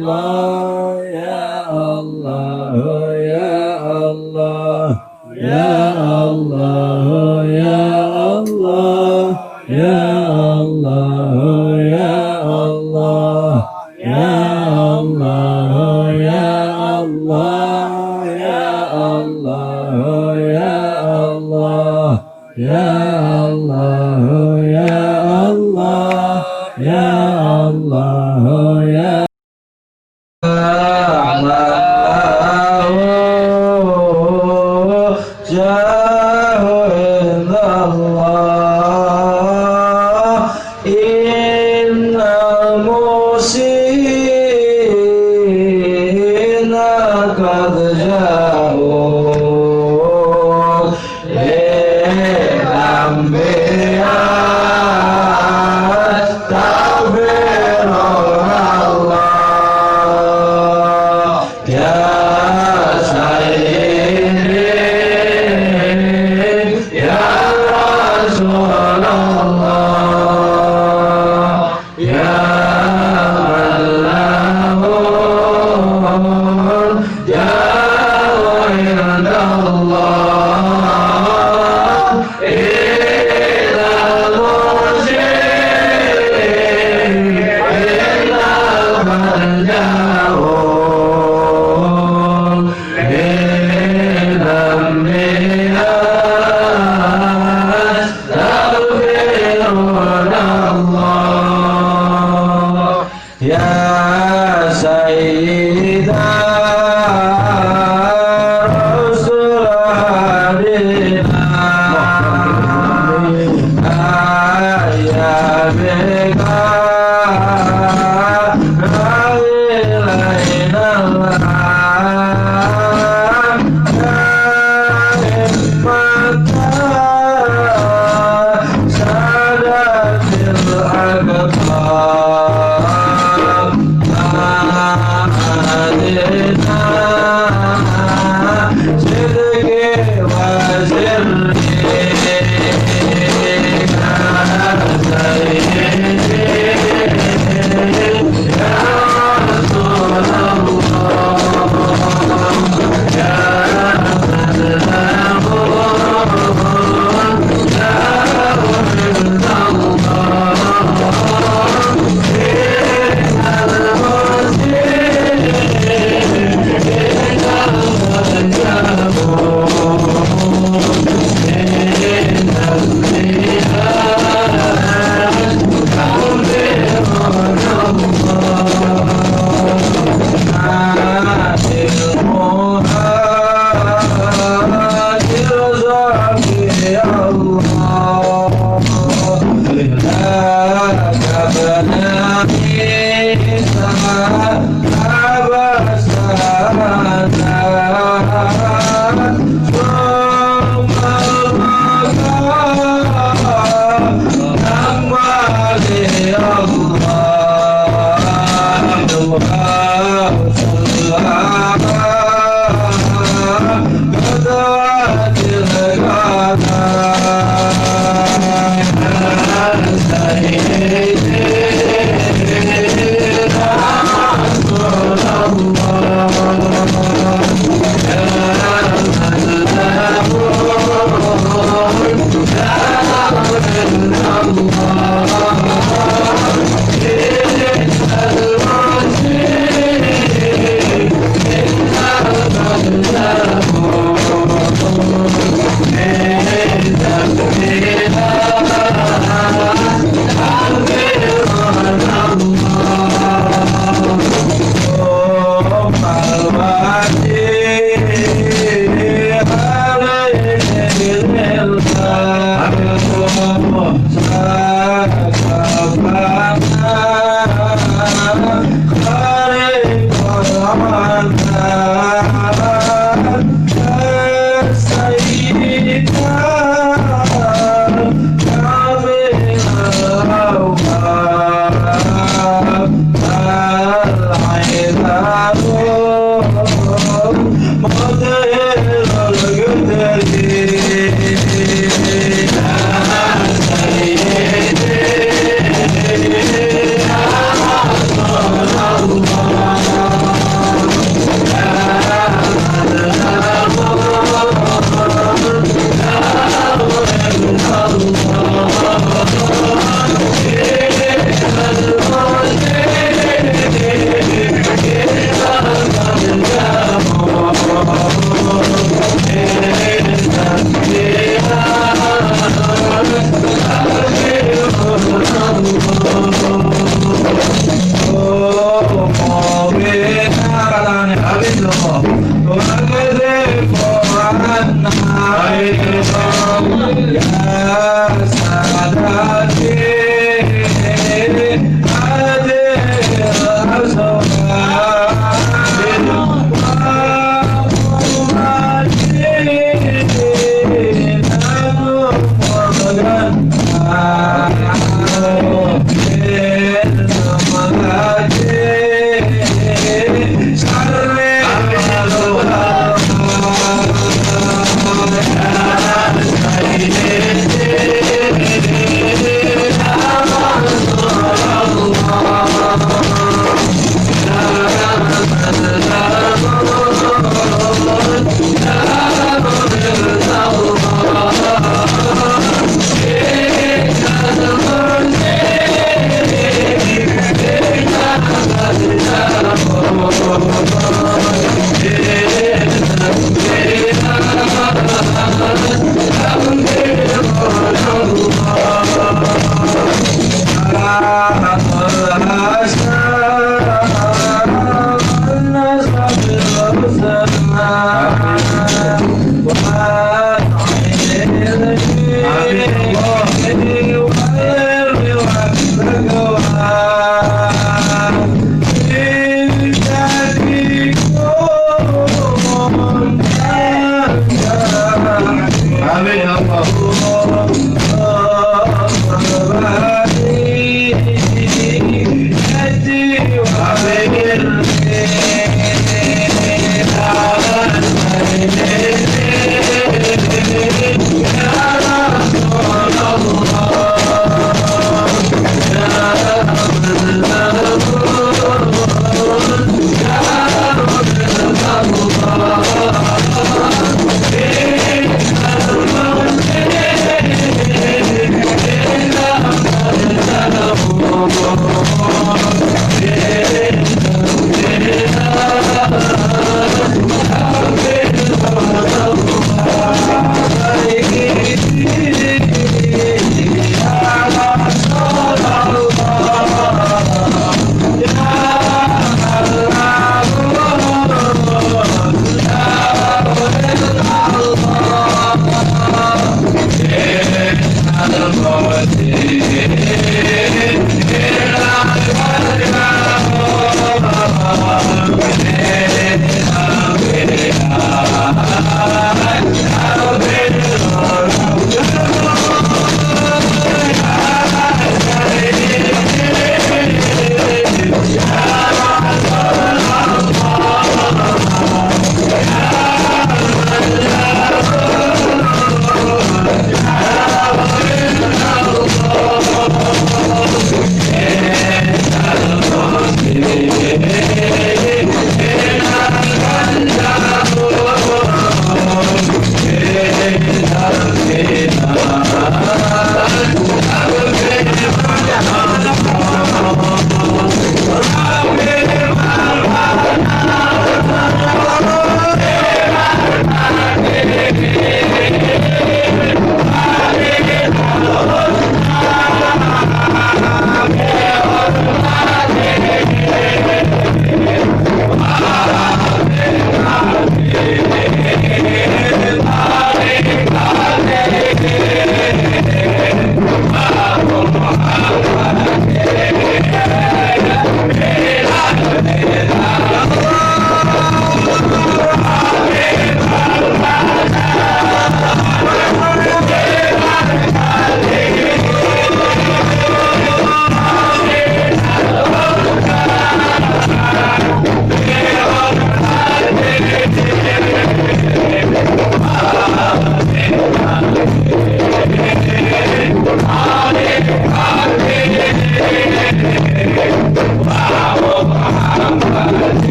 Allah, ya Allah, ya Allah, ya Allah, ya Allah, ya Allah, ya Allah, ya Allah, ya Allah, ya Allah, ya Allah, ya Allah, ya Allah, ya Allah, ya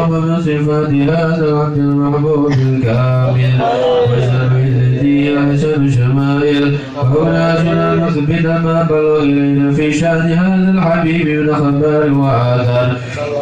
اللهم من صفات هذا العبد المحبوب الكامل وسبيل أحسن شمائل وأولادنا نثبت ما بلغ إلينا في شأن هذا الحبيب من خبار وآثار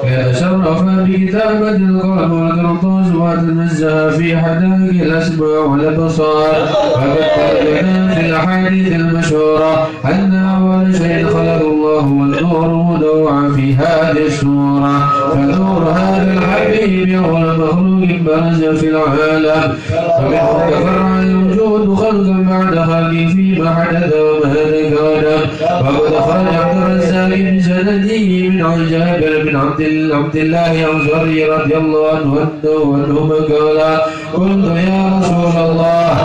يتشرف بكتابة القلم والقرطاس وتنزه في حدائق الأسماع والأبصار وقد قلنا في الأحاديث المشهورة أن أول شيء خلق الله والنور مدوع في هذه السورة فنور هذا الحبيب أول مخلوق برز في العالم فمنه تفرع الوجود خلقا بعد خلق فيما حدث وما كان وقد خرج عبد الرزاق بسنده من عن جابر بن عبد الله الأنصاري رضي الله عنه أنهما قال قلت يا رسول الله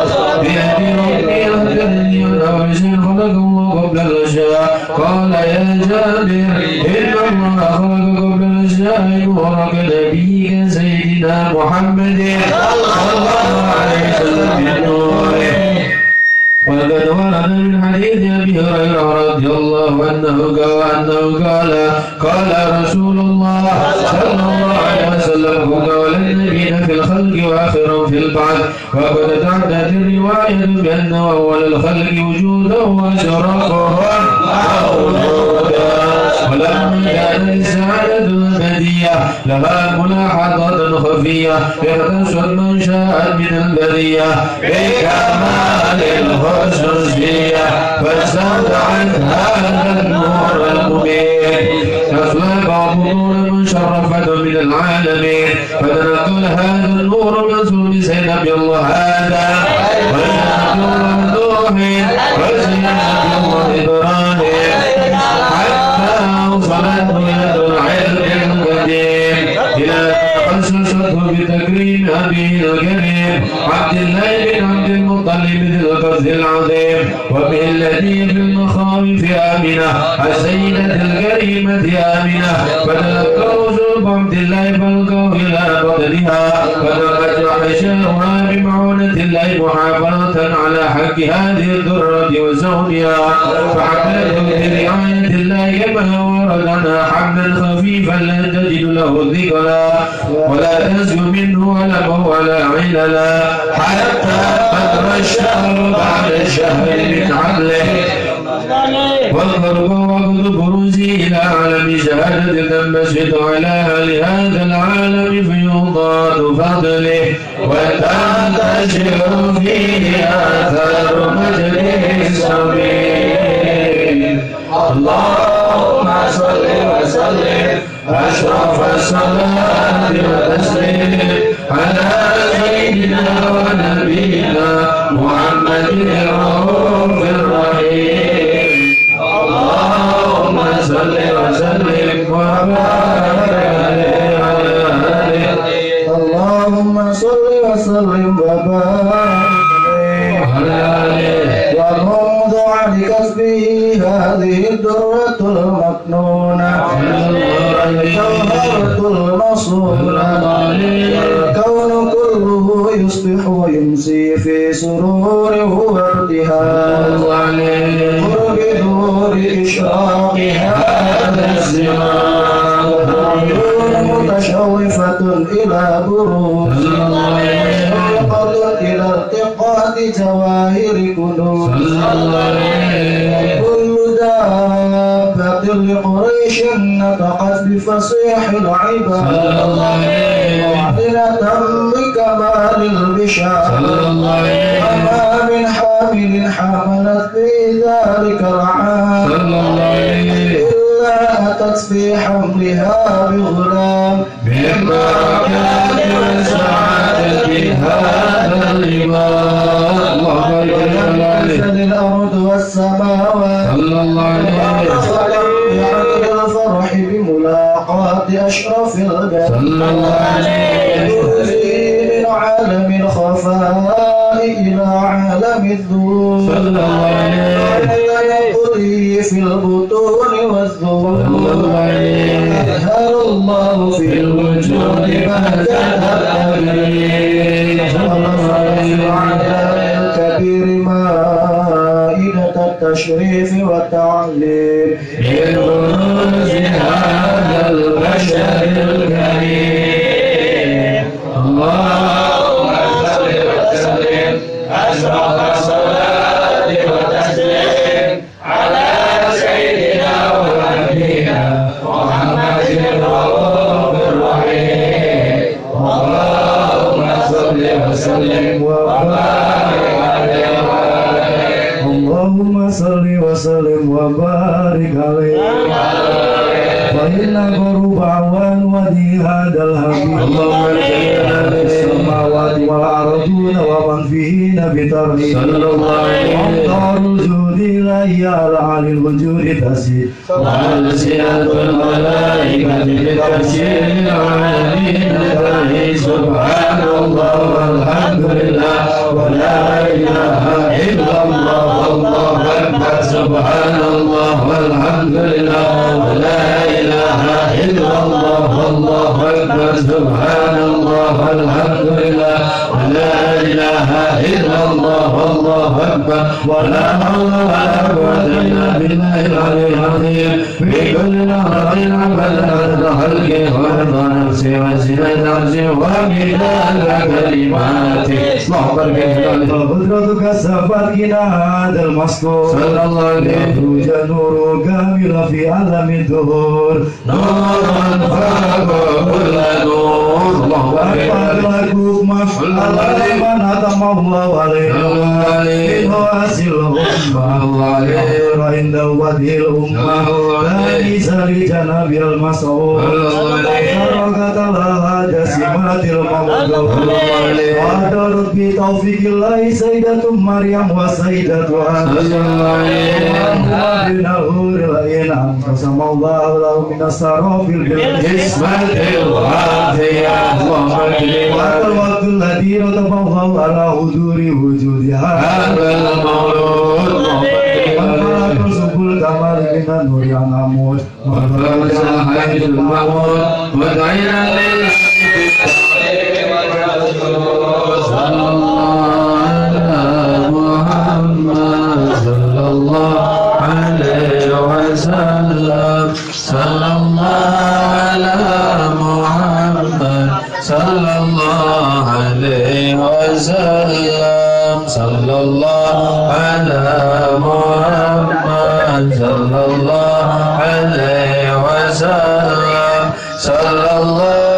بأبي ربي أخبرني عن أول شيء خلق الله قبل الأشياء قال يا جابر إن الله خلق قبل الأشياء نورك نبيك سيدنا محمد صلى الله عليه وسلم بالنور وقد ورد من حديث أبي هريرة رضي الله عنه قال رسول الله صلى الله عليه وسلم قال النبيين في الخلق وآخر في البعث وقد تعدت الرواية بأن أول الخلق وجودا وشرفه ولما كان السعادة الأبدية لها ملاحظة خفية يختص من شاء من البرية بكمال الخصوصية فاستودعت هذا النور المبين أخلاق نور مشرفة من العالمين فتنقل هذا النور من سلم سيدنا نبي الله آدم وسيدنا الله نوح وسيدنا الله إبراهيم حتى وصلت يد العلم القديم إلى خصصته بتكريم أبيه الكريم عبد الله بن عبد المطلب ذي القصد العظيم وبه الذي في المخاوف آمنة السيدة الكريمة آمنة فتلقوا سلب عبد الله فالقوا إلى بطنها فلقد حشاها بمعونة الله محافظة على حق هذه الذرة وزوجها فحملته برعاية الله كما ورد عنها حملا خفيفا لا تجد له ذكرا ولا تنسوا منه علما ولا عللا حتى قدر الشهر بعد الشهر من عدله والضرب وقت بروزه إلى عالم شهادة تنبسط على أهل هذا العالم فيضاد فضله وتنتشر فيه آثار مجده السبيل اللهم صل وسلم أشرف الصلاة والتسليم على سيدنا ونبينا محمد الرؤوف الرحيم اللهم صل وسلم وبارك عليه اللهم صل وسلم وبارك عليه ومنذ عن كسبه هذه الدرة المكنونة الجوهرة المصونة الكون كله يصبح ويمسي في سرور وارتهاب قرب نور إشراق هذا الزمان العيون متشوفة إلى بروز شوقة إلى التقاط جواهر كنوز كل دابة لقريش نطقت بفصيح العباد معلنة بكمال البشار وما من حامل حملت في ذلك العام إلا أتت في حملها بغلام من بركات وسعادة هذا الإمام ولمسد الأرض والسماوات وخلق يعني الفرح بملاقاة أشرف البشر يرسي من عالم الخفاء إلى عالم الظهور يقضي في البطون والظهور يظهر الله في الوجود بهجة الأمين على الكبير مائدة التشريف والتعليم من بروز هذا البشر الكريم وسلم وبارك عليه اللهم صل وسلم وبارك عليه فإن غروب عوان ودي هذا الحبيب اللهم السماوات والأرضون ومن فيهن بترهيب صلى الله عليه أمطار الجود إلهي على عالي الوجود تسير وألسنة الملائكة بتبشير العالمين ترهيب سبحان الله والحمد لله ولا إله إلا الله والله أكبر سبحان الله والحمد لله ولا إله إلا الله والله أكبر سبحان الله والحمد لله ولا إله إلا الله والله أكبر ولا حول ولا قوة إلا بالله العلي العظيم في كل لحظة عبد عدد خلقه ورضا نفسه وزنة عرشه ومداد كلماته قدرتك سبت كنا هذا المذكور صلى الله عليه وسلم نور كامل في عالم الدهور نور فوق كل نور أكبر لكم على من أتم الله عليه من واسل الأمة خير عند وجه الأمة ليس لجناب المسعود حركت لها جسمات الموضوع وأدرت بتوفيق الله سيدة مريم وسيدة وأنه لئن أنقسم الله له من السرافل بالحسمة الوافية والوقت الذي رتب الله على حضور وجودها هذا المولود وملك سبل الكمال من النور ينامون وفرج الحيث المعمود ودعينا لله صلى الله على محمد صلى الله عليه وسلم صلى الله على محمد صلى الله عليه وسلم صلى الله على محمد صلى الله عليه وسلم صلى الله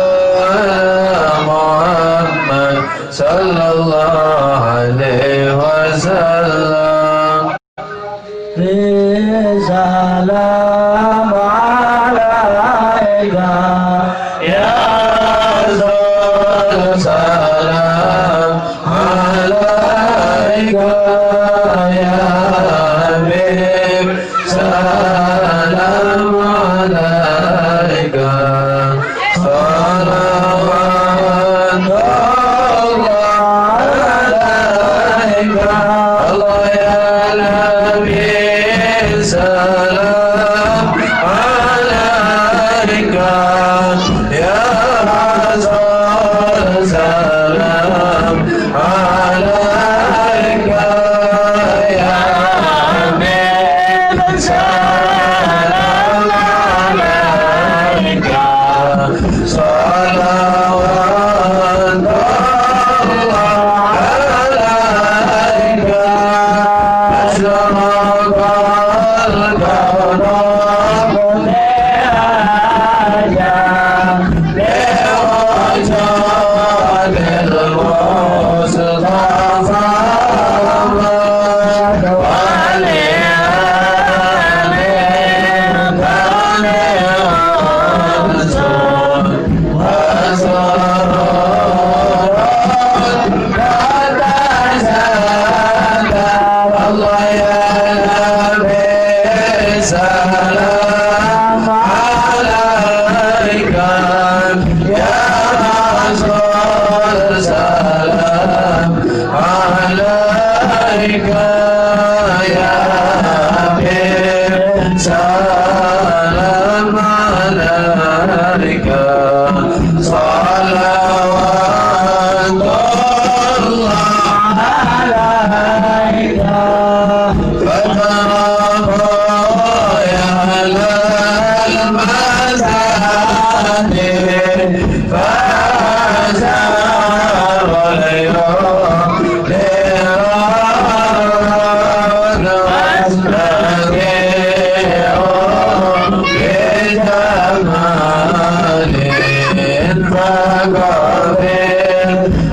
صلى الله عليه وسلم سلام عليك يا رسول سلام عليك يا حبيب سلام عليك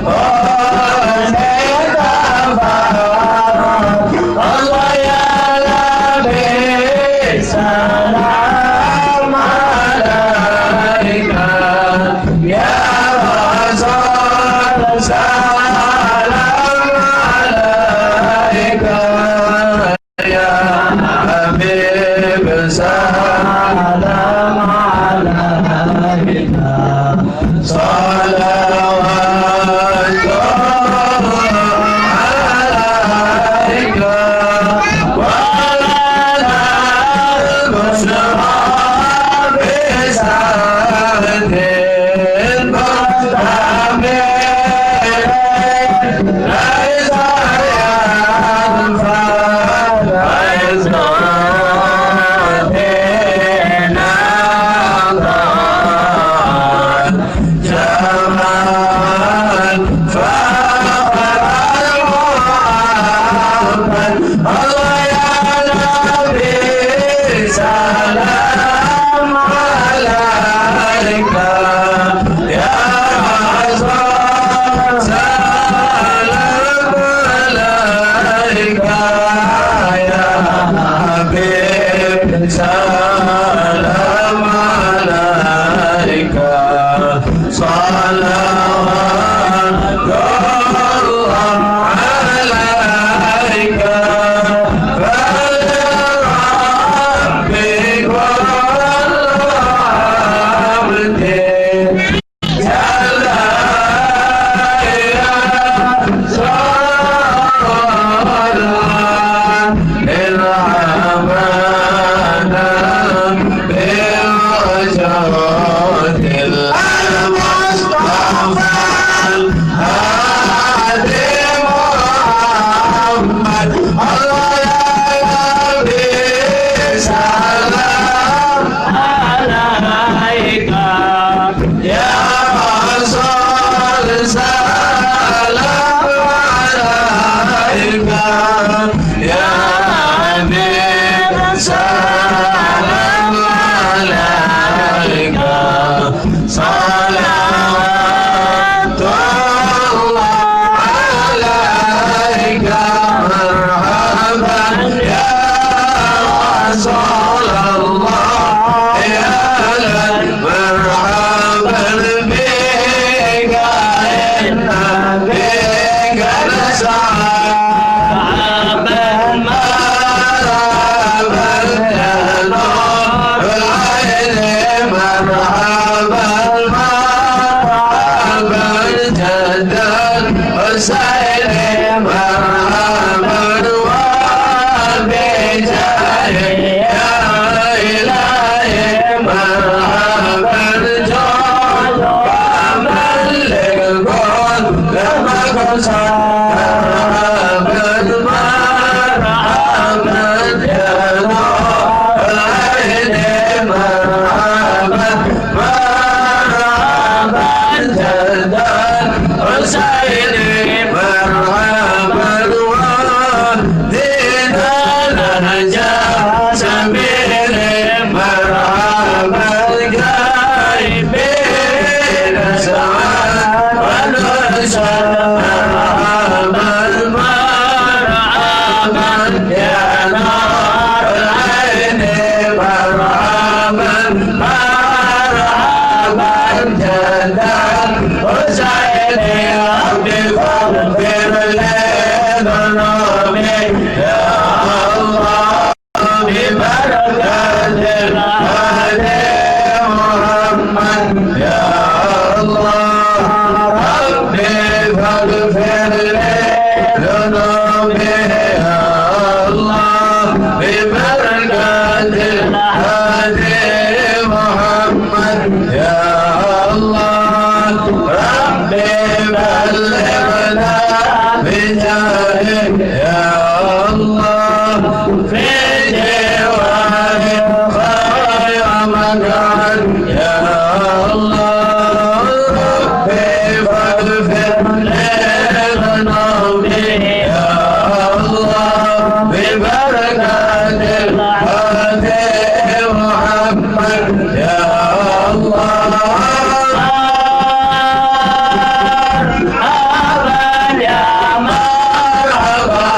Oh مرحبا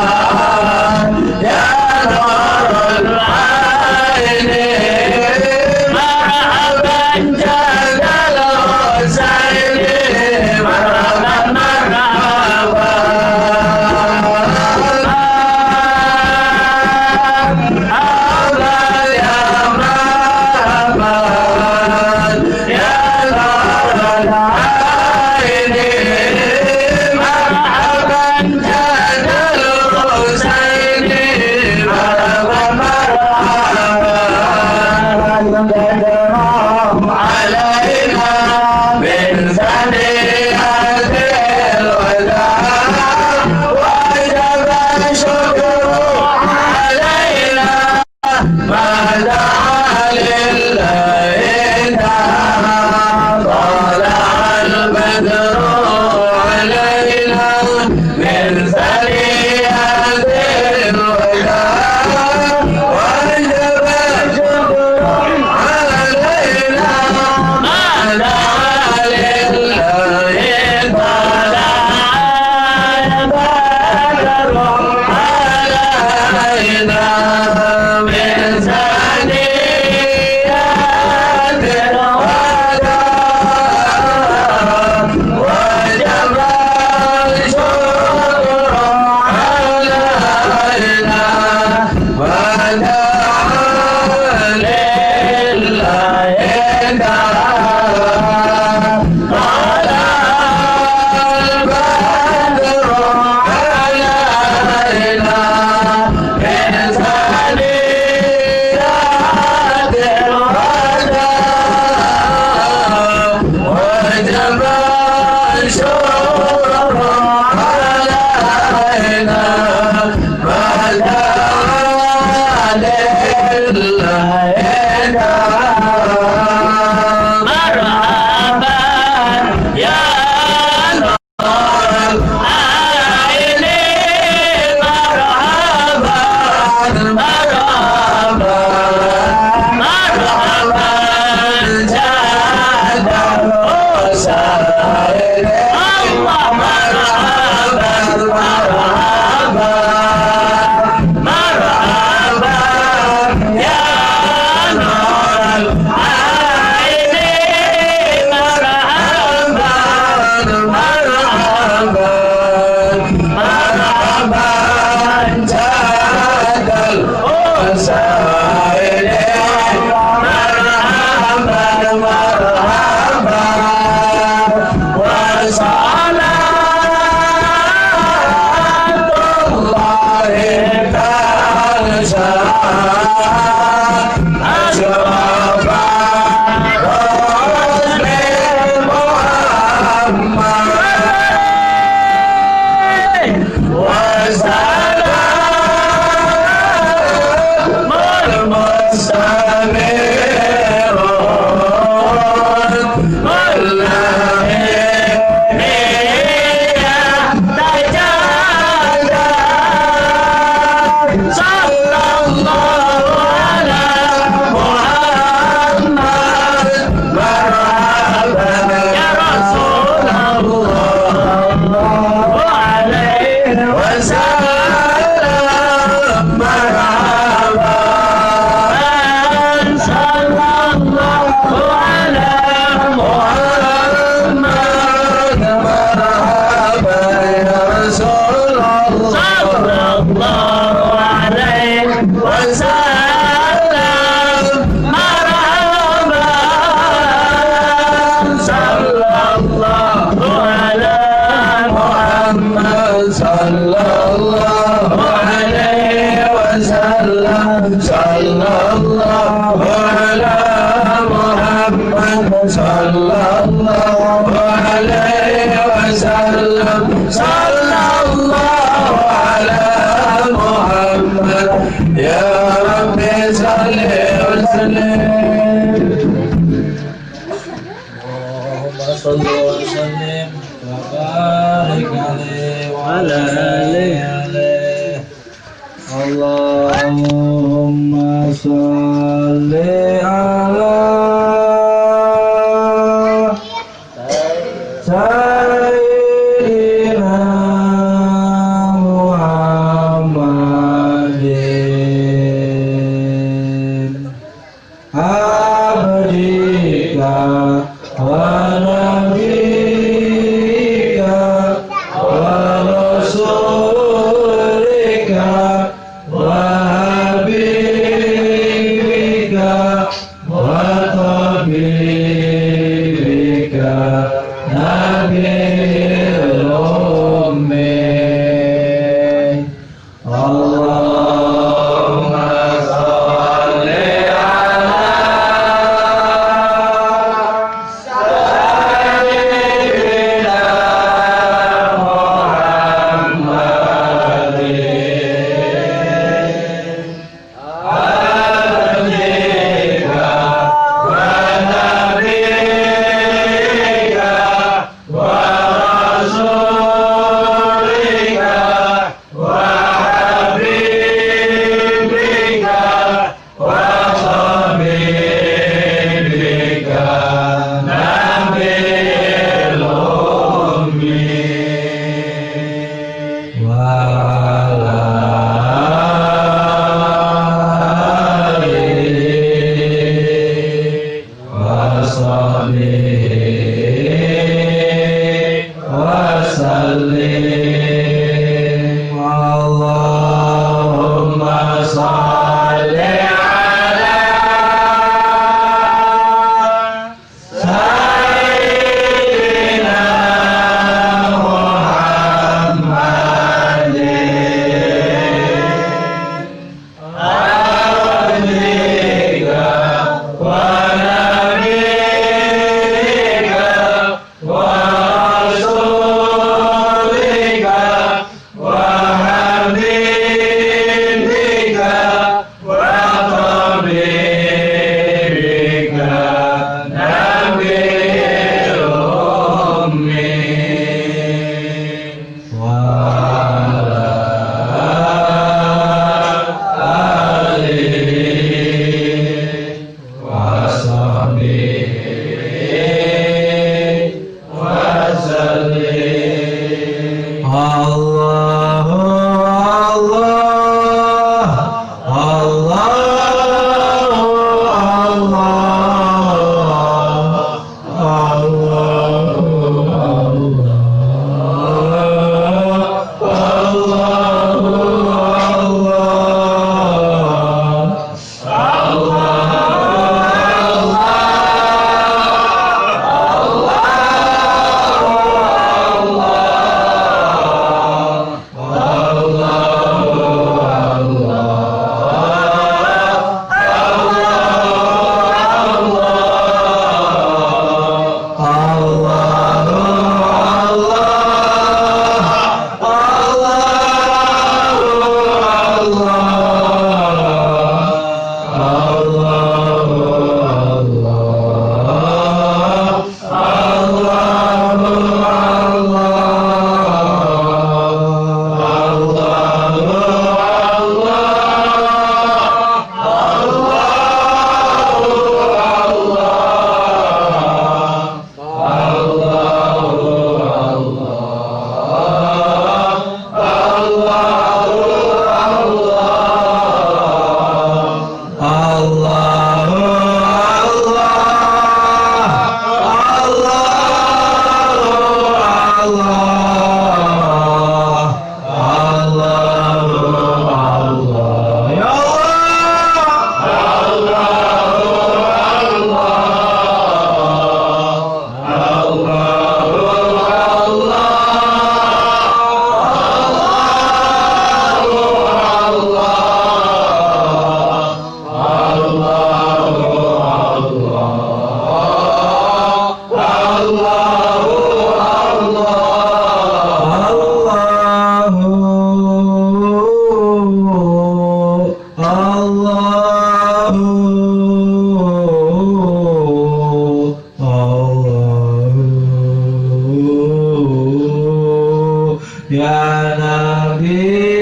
Ya Nabina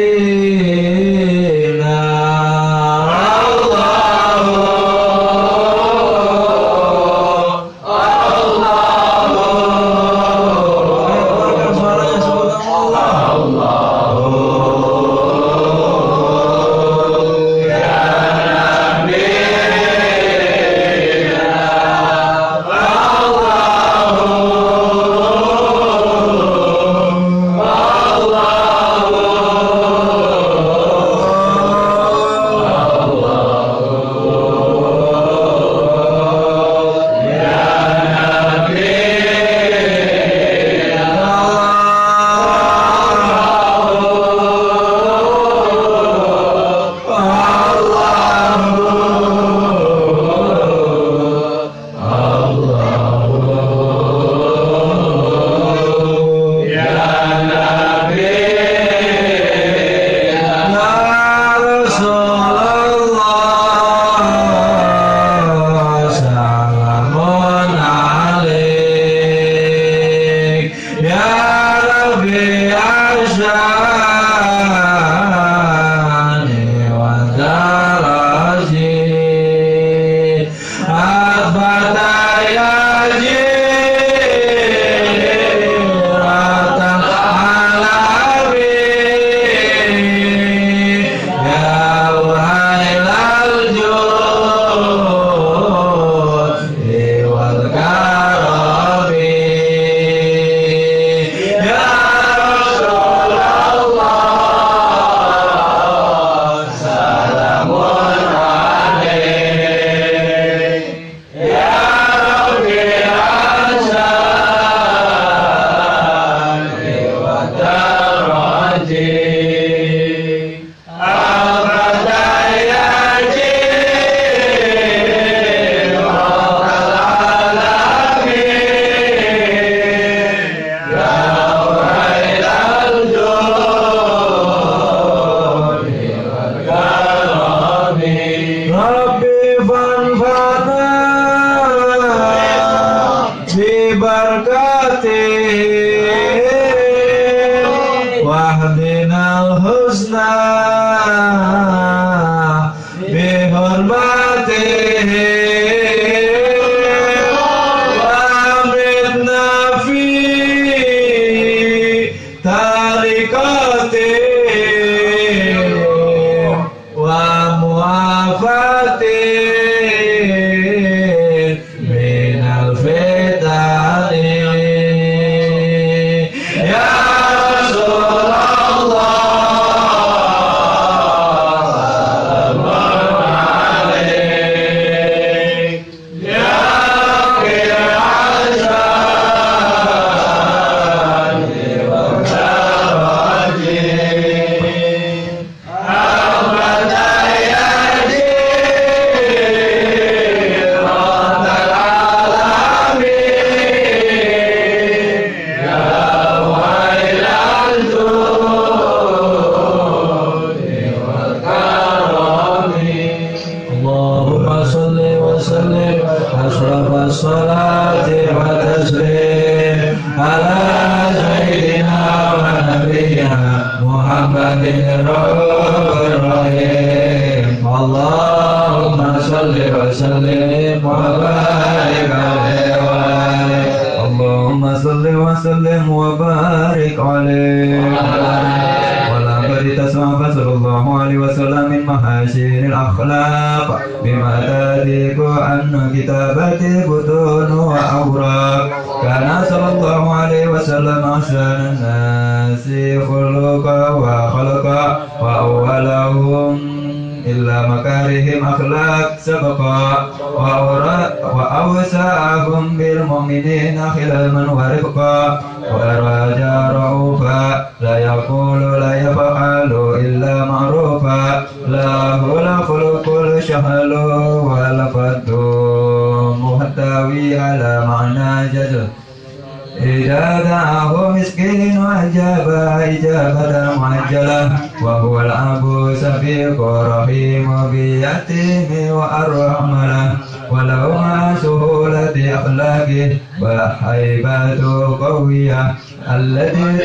إذا دعا دعاه مسكين أجاب إجابة معجلة وهو الأب سفيق رحيم باليتيم وأرحمله ولو مع سهولة أخلاقه وهيبته قوية التي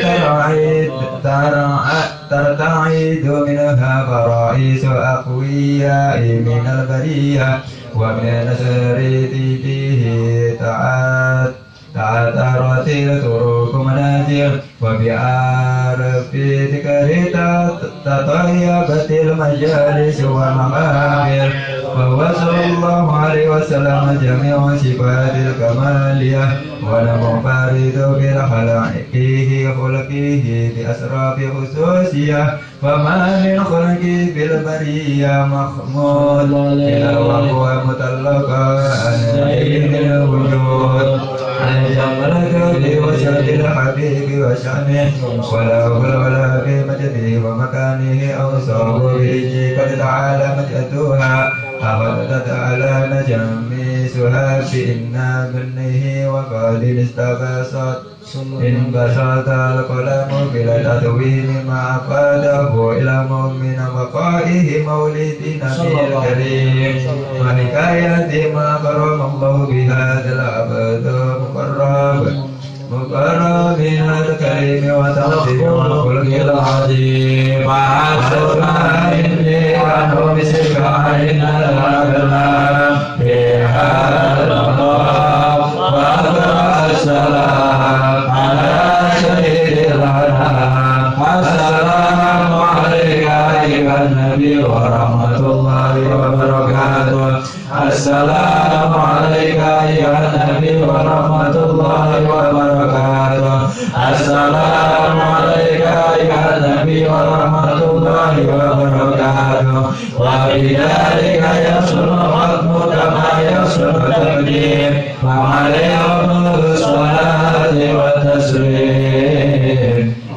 ترتعد منها فرائس أقوياء من البرية ومن نشر فيه تعثرت الطرق منازل وبعرف ذكر تطيبت المجالس والمقابر وهو صلى الله عليه وسلم جميع صفات الكمالية والمنفرد خلقه بأسراب خصوصية وما من خلقه في البرية محمود إلا وهو مطلق عن الوجود عن جملته وشهد الحبيب وشأنه ولا حول ولا في مجده ومكانه أوصاه به قد تعالى مجدها أخذت على نجميسها بإن بنه وقد انبسط القلم بلا تدوين ما أفاده إلى مؤمن وقائه مولد نبي الكريم وحكاية ما كرم الله بهذا العبد مقرب من الكريم وتعظيم الخلق العظيم وعسى إني عنه بسكائن الأبناء في هذا المقام وأقرأ السلام على سيد الأنام السلام عليك أيها النبي ورحمة الله وبركاته السلام عليك أيها النبي ورحمة الله وبركاته السلام عليك أيها النبي ورحمة الله وبركاته وبذلك يصل حكمك ما يصل تقدير وعليهم الصلاة والتسليم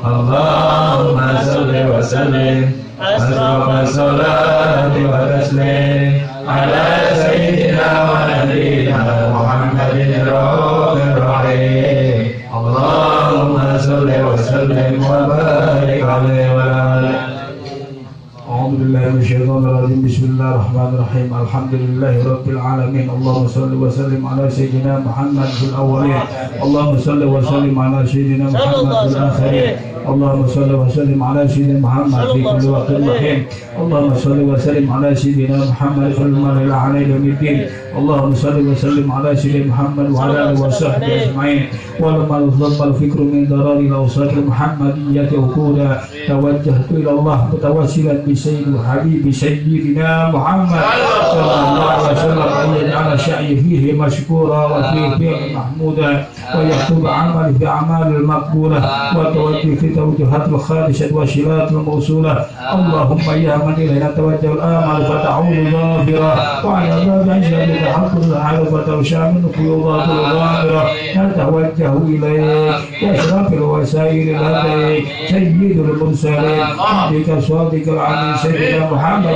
اللهم صل وسلم أشرف الصلاة والتسليم على سيدنا ونبينا محمد الرؤوف الرحيم اللهم صل وسلم وبارك عليه وعلى آله. أعوذ بالله من الشيطان الرجيم بسم الله الرحمن الرحيم الحمد لله رب العالمين اللهم صل وسلم على سيدنا محمد في الأولين اللهم صل وسلم على سيدنا محمد في الآخرين اللهم صل وسلم على سيدنا محمد في كل وقت وحين اللهم صل وسلم على سيدنا محمد في المرء الأعلى يوم الدين اللهم صل وسلم على سيدنا محمد وعلى آله وصحبه أجمعين ولما ضم الفكر من ضرار الأوصاف المحمدية وكولا توجهت إلى الله متوسلا بسيد الحبيب سيدنا محمد صلى الله عليه وسلم أن يجعل شعي فيه مشكورا وفيه فعل محمودا ويكتب عمل في أعمال المقبولة وتوجه في توجهات الخالصة والصلات الموصولة اللهم يا من إلينا توجه الآمل فتعود ظافرا وعلى باب عزة تحفظ الحال فتغشى من فيوضات الغامرة نتوجه إليك وأشرف الوسائل لديك سيد المرسلين عبدك صادق العليم سيدنا محمد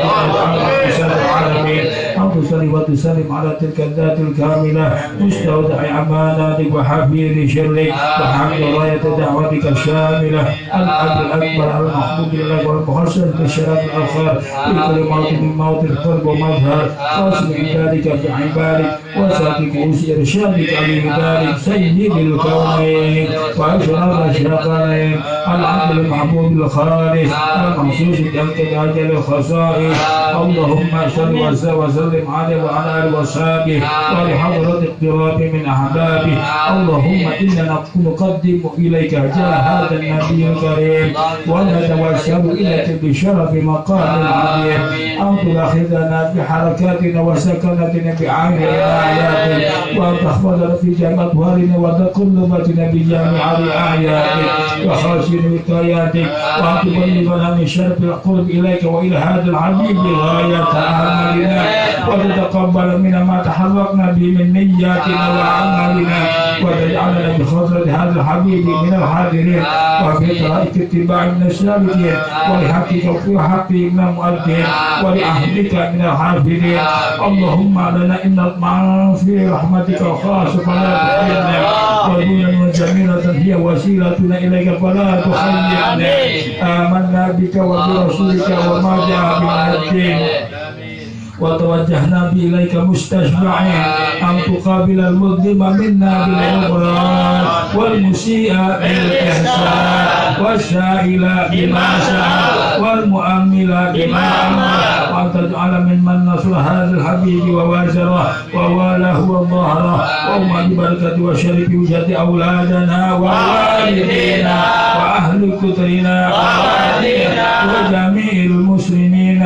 صلى العالمين أن تصلي وتسلم على تلك الذات الكاملة مستودع أماناتك وحفيظ شرك وحمد راية دعوتك الشاملة الأب الأكبر المحمود لك والمخصص بالشرف الآخر بكل موت من موت القلب ومظهر قاسم عبادك في عبادك وصادق إرشادك لذلك سيد الكونين وأشرف الشقين العبد المحبوب الخالص المخصوص بأمتداد الخصائص اللهم صل وسلم عليه وعلى آله وصحبه ولحضرة اقتراب من أحبابه اللهم إننا نقدم إليك جاه هذا النبي الكريم ونتوسل إليك بشرف مقام العظيم أن تؤاخذنا في حركاتنا وسكناتنا بعين آياتك وأن تحفظنا في جميع أطوارنا وتقلبتنا بجميع أعيادك وخاشن وكاياتك وأن تبلغنا من شرف القرب إليك وإلى هذا الحبيب غاية أعمالنا وتتقبل منا ما تحركنا به من نياتنا وأعمالنا وتجعلنا بخاطرة هذا الحبيب من الحاضرين وفي طريق اتباع من السابقين ولحقك وفي حق من المؤدين ولعهدك من الحافظين. اللهم لنا إن نطمع في رحمتك الخاصة فلا تخيبنا ودون جميلة هي وسيلتنا إليك فلا تخيبنا. آمنا بك وبرسولك وما جاء من الدين وتوجهنا إليك مستشفعين أن تقابل المظلم منا بالغفران والمسيء بالإحسان والسائل بما سأل والمؤمل بما أمر وأن تجعل ممن نصر هذا الحبيب ووازره ووالاه وظهره وما ببركة وشرف وجد أولادنا ووالدينا وأهل كترنا ووالدينا وجميع المسلمين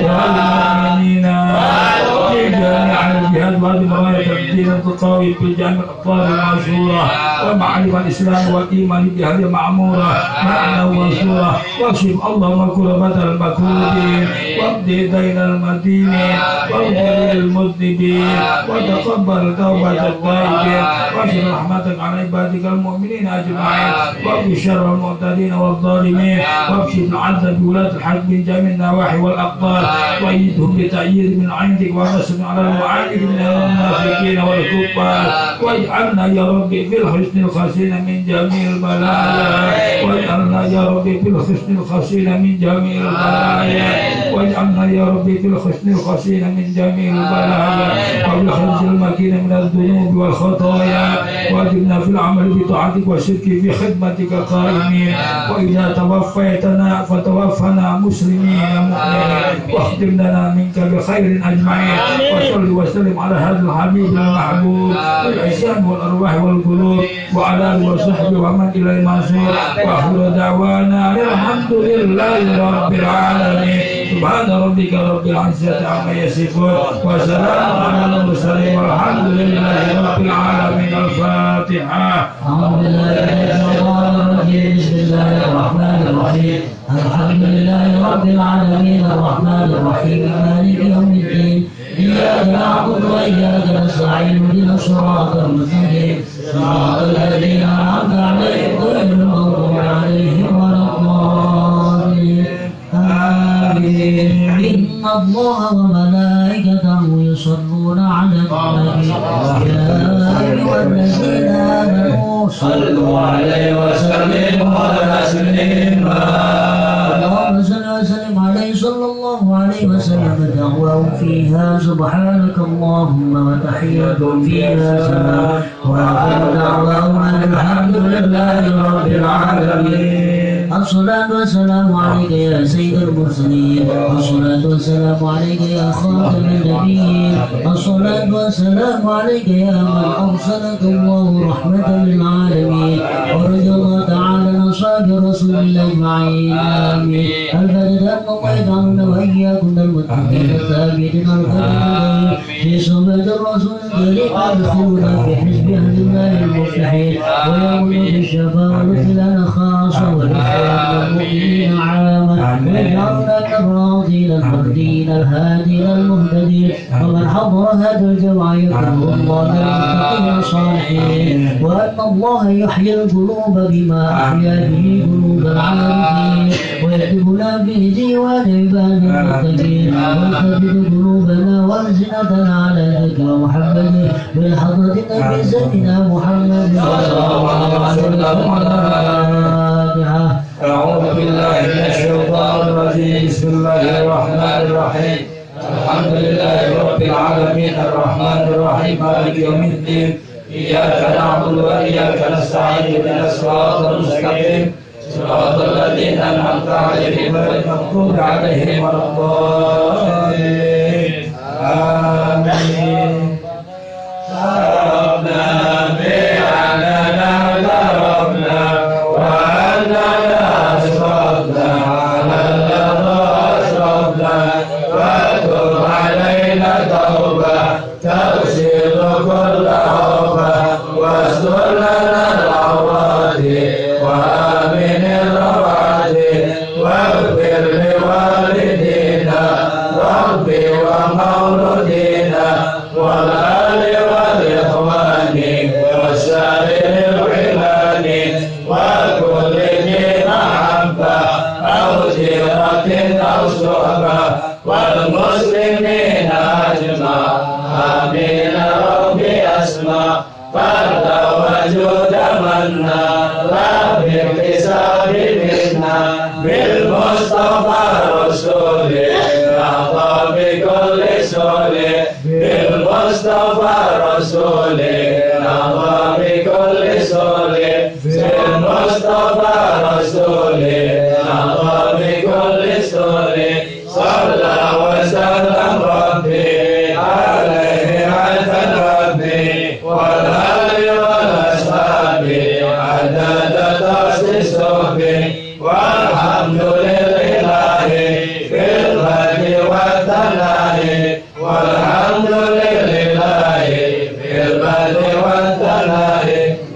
والمؤمنين في جميع الجهات وبمراية الدين التطاوي في جميع الأقطار المنشورة ومعرفة الإسلام والإيمان بهذه المعمورة معنا ومنصورة واكشف اللهم كربة المكروبين واقضي دين المدينين واغفر للمذنبين وتقبل توبة التائبين واشر رحمتك على عبادك المؤمنين أجمعين واقضي شر المعتدين والظالمين واكشف العدل بولاة الحق من جميع النواحي والأقطار وأيدهم بتأييد من عندك ونصر على المعاند من المنافقين والكفار واجعلنا يا ربي في الحسن الخسين من جميع البلايا واجعلنا يا ربي في الحسن الخسين من جميع البلايا واجعلنا يا ربي في الحسن الخسين من جميع البلايا وبالحفظ المكين من الذنوب والخطايا واجعلنا في العمل بطاعتك والشرك في خدمتك قائمين وإذا توفيتنا فتوفنا مسلمين مؤمنين واختم لنا منك بخير أجمعين وصل وسلم على هذا الحبيب المحبوب والعصيان والأرواح والقلوب وعلى آله وصحبه ومن إلى المنصور وآخر دعوانا الحمد لله رب العالمين سبحان ربك رب العزة عما يصفون وسلام على المرسلين والحمد لله رب العالمين. الفاتحة. أعوذ بالله من الشيطان الرجيم بسم الله الرحمن الرحيم الحمد لله رب العالمين الرحمن الرحيم مالك يوم الدين إياك نعبد وإياك نستعين اهدنا الصراط المستقيم صراط الذين أنعمت عليهم غير المغضوب عليهم ولا الضالين آمين. إن الله وملائكته يصلون على النبي يا أيها الذين آمنوا صلوا عليه وسلموا تسليما. اللهم صل وسلم عليه صلى الله عليه وسلم. دعواهم فيها سبحانك اللهم وتحياتهم فيها سلام وآخر دعواهم أن الحمد لله رب العالمين. الصلاة والسلام عليك يا سيد المرسلين الصلاة والسلام عليك يا خاتم النبيين الصلاة والسلام عليك يا من أرسلك الله رحمة للعالمين ورضي الله تعالى عن أصحاب رسول الله أجمعين آمين. الفاتحة الله يجعلنا وإياكم المتقين الثابتين القائمين في صحبة الرسول الكريم يدخلون في حزب أهل الله المفلحين ويوم الشفاعة لنا خاصة المؤمنين عاما ويجعلنا كالراضين المهدين الهادين المهتدين ومن حضر هذا الجمع يكون الله للمتقين الصالحين وأن الله يحيي القلوب بما أحيا به قلوب العارفين ويكتبنا به ديوان عباد المتقين ويثبت قلوبنا وألسنتنا على ذكر محمد بالحضرة النبي سيدنا محمد صلى الله عليه وسلم. أعوذ بالله من الشيطان الرجيم بسم الله الرحمن الرحيم الحمد لله رب العالمين الرحمن الرحيم مالك يوم الدين إياك نعبد وإياك نستعين اهدنا الصراط المستقيم صراط الذين أنعمت عليهم غير المغضوب عليهم ولا الضالين آمين. ومولدينا والآل والإخوان وكل ذي محبة أو جيرة أو صحبة والمسلمين أجمع آمين ربي أسمع فرد وجود منا لا باكتساب منا بالمصطفى رسول أعطى بكل سول بالمصطفى رسول أعطى بكل سول بالمصطفى رسول أعطى بكل سول صلى وسلم ربي عليه عدد ربي والآل والأصحاب عدد تأسيس ربي والحمد لله في الغد والثناء والحمد لله في البدء والثناء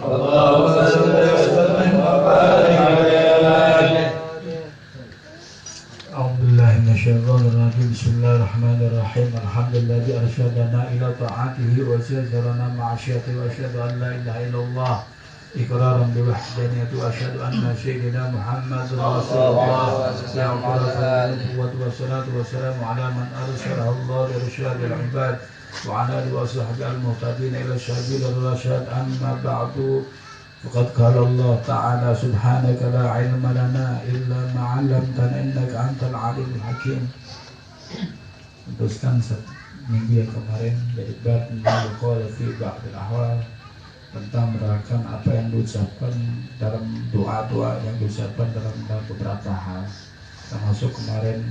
اللهم صل وسلم وبارك عليه. أعوذ بالله من الشيطان الرجيم بسم الله الرحمن الرحيم الحمد لله الذي أرشدنا إلى طاعته وزجرنا معصيته وأشهد أن لا إله إلا الله إقرارا بوحدانيته وأشهد أن سيدنا محمد رسول الله يعقل النبوة والصلاة والسلام على من أرسله الله لإرشاد العباد وعلى آله وصحبه المهتدين إلى السبيل الرشاد أما بعد فقد قال الله تعالى سبحانك لا علم لنا إلا ما علمتنا إنك أنت العليم الحكيم. Teruskan minggu yang kemarin dari bab menqala fi ba'dil ahwal tentang menerangkan apa yang diucapkan dalam doa-doa yang diucapkan dalam beberapa hal, termasuk kemarin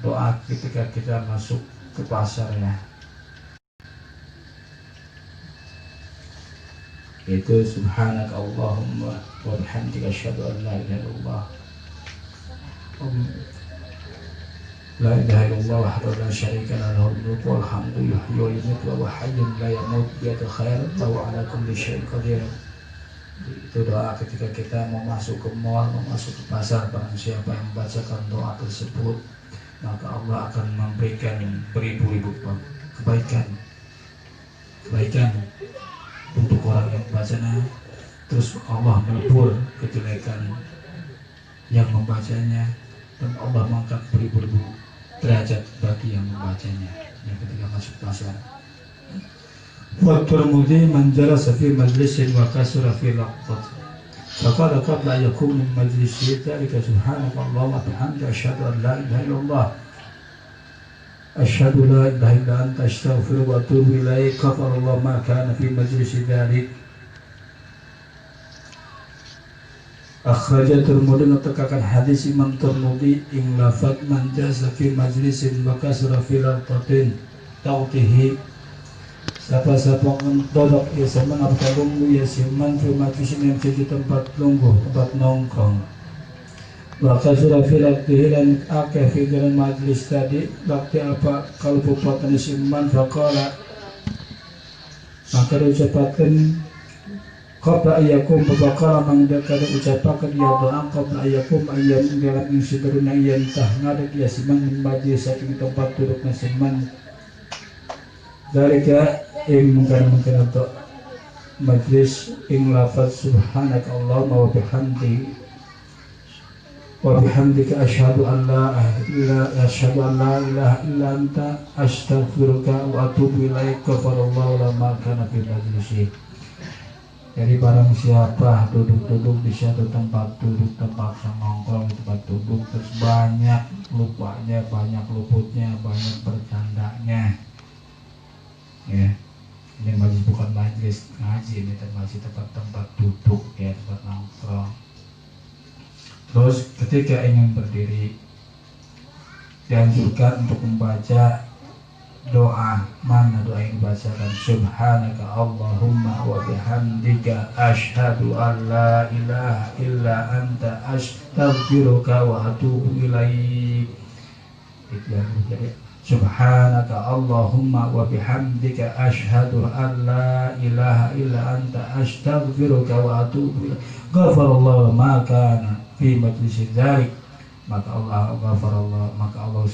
doa ketika kita masuk ke pasar ya, yaitu subhanaka Allahumma wa bihamdika asyhadu an la ilaha illallah la ilaha illallah wahdahu la syarika lahu al-mulku wal hamdu yuhyi wa yumiitu wa huwa hayyun la yamut bi yadihi khairan wa huwa ala kulli syai'in qadir. Itu doa ketika kita mau masuk ke mall, mau masuk ke pasar. Barang siapa yang membacakan doa tersebut, maka Allah akan memberikan beribu-ribu kebaikan untuk orang yang membacanya. Terus Allah melebur kejelekan yang membacanya, dan Allah mengangkat beribu-ribu derajat bagi yang membacanya yang ketika masuk pasar. Wa Tirmidzi man jalasa fi majlisin wa kasura fi laqtat faqala qabla an yakuna min majlisi dhalika subhanaka Allahumma wa bihamdika asyhadu an la ilaha illallah asyhadu la ilaha illa anta astaghfiruka wa atubu ilaik ghafara Allah ma kana fi majlisi dhalik. Akhraja Tirmidzi menetapkan hadis Imam Tirmidzi ing lafaz man jasa fi majlisin wa kasra fi laqtatin tautihi siapa-siapa ngentodok ya semen apa lunggu ya semen fi majlisin yang jadi tempat lunggu, tempat nongkrong. Wa kasra fi laqtihi dan akeh fi dalam majlis tadi bakti apa kalau bupatan semen faqala maka diucapkan qabla ayyakum babakala mangdakar ucapakan ya doa qabla ayyakum ayyam dalam insiduruna yantah ngadak ya siman min majlis saking tempat duduknya siman dalika ing mungkin untuk majlis ing lafaz subhanaka Allahumma wa bihamdika asyhadu an la ilaha illa anta astaghfiruka wa atubu ilaik ghafarallahu lama kana fi majlisi. Jadi barang siapa duduk-duduk di suatu tempat duduk, tempat nongkrong, tempat duduk, terus banyak lupanya, banyak luputnya, banyak bercandanya, ya. Ini majlis bukan majlis ngaji, ini masih tempat-tempat duduk, ya, tempat nongkrong. Terus ketika ingin berdiri, dianjurkan untuk membaca doa. Mana doa yang dibacakan? Subhanaka Allahumma wa bihamdika asyhadu an la ilaha illa anta astaghfiruka wa atubu ilaik. Itu yang jadi Subhanaka Allahumma wa bihamdika asyhadu an la ilaha illa anta astaghfiruka wa atubu ilaik. Ghafarallahu ma kana fi majlis dzalik. Maka Allah ghafarallah, maka Allah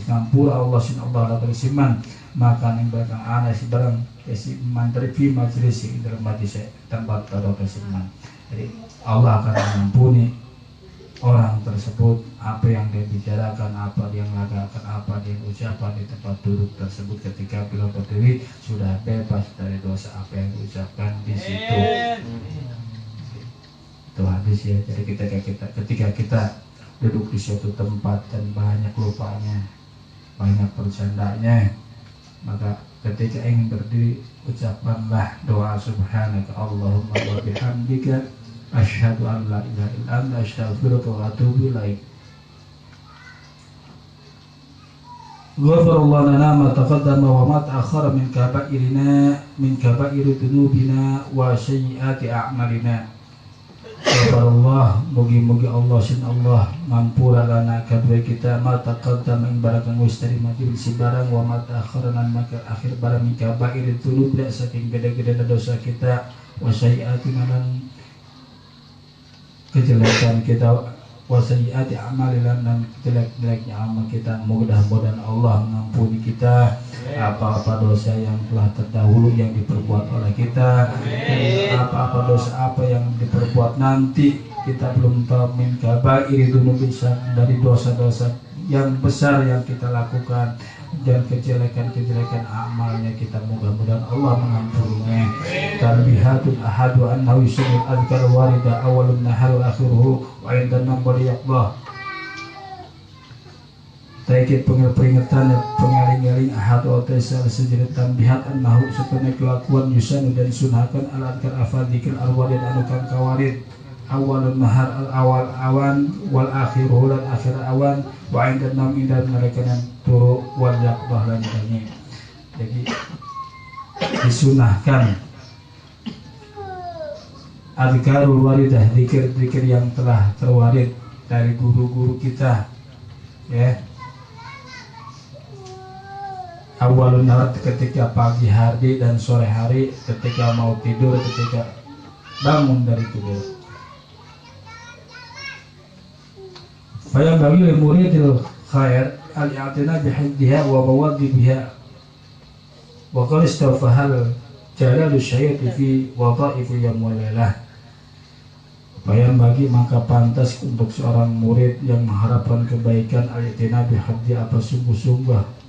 ngampura Allah sin Allah la bersiman maka ning barang ana si barang si man dari fi majlis dalam majlis tempat taruh bersiman. Jadi Allah akan mengampuni orang tersebut apa yang dia bicarakan, apa dia lakukan, apa dia ucapkan di tempat duduk tersebut ketika beliau berdiri sudah bebas dari dosa apa yang diucapkan di situ. Itu hadis ya. Jadi ketika kita duduk di suatu tempat dan banyak lupanya, banyak bercandanya, maka ketika ingin berdiri ucapkanlah doa subhanaka Allahumma wa bihamdika asyhadu an la ilaha illa anta astaghfiruka wa atubu ilaik. Ghafarallahu lana ma taqaddama wa ma ta'akhkhara min kaba'iri dzunubina wa sayyiati a'malina. Ghafarallah, mugi-mugi Allah sin Allah ngampura lana kabeh kita ma taqaddama ing barang wis terima si barang wa ma ta'akhkhara lan maka akhir barang min kaba'iri dzunub saking gede-gede dosa kita wa sayyiati lan kejelekan kita wasayyiati a'malina dan jelek-jeleknya amal kita. Mudah-mudahan Allah mengampuni kita apa-apa dosa yang telah terdahulu yang diperbuat oleh kita, apa-apa dosa apa yang diperbuat nanti kita belum tahu, min kabairi bisa dari dosa-dosa yang besar yang kita lakukan dan kejelekan-kejelekan amalnya kita, mudah-mudahan Allah mengampuninya. Tanbihatun ahadu annahu yusunnul adhkar warida awalun nahar wa akhiruhu wa indan nambali Allah. Taikit peringatan pengaling-aling ahad wa taisal sejenis tanbihat annahu sepenuhnya kelakuan yusanu dan sunhakan al-adhkar afal dikir al-warid anukan kawarid awalun nahar al-awal awan wal akhiruhu dan akhir awan wa indan nam indan mereka yang turu wal yaqbah dan ini. Jadi disunahkan adhkarul waridah, zikir-zikir yang telah terwarid dari guru-guru kita ya. Awalun nahar ketika pagi hari dan sore hari, ketika mau tidur, ketika bangun dari tidur. Fayam bagi muridil khair al-i'tina bihaddiha wa mawaddibiha wa qad istawfahal jalalu syaiti fi wadha'ifi yawm wa lailah. Fayam bagi maka pantas untuk seorang murid yang mengharapkan kebaikan al-i'tina bihaddi apa sungguh-sungguh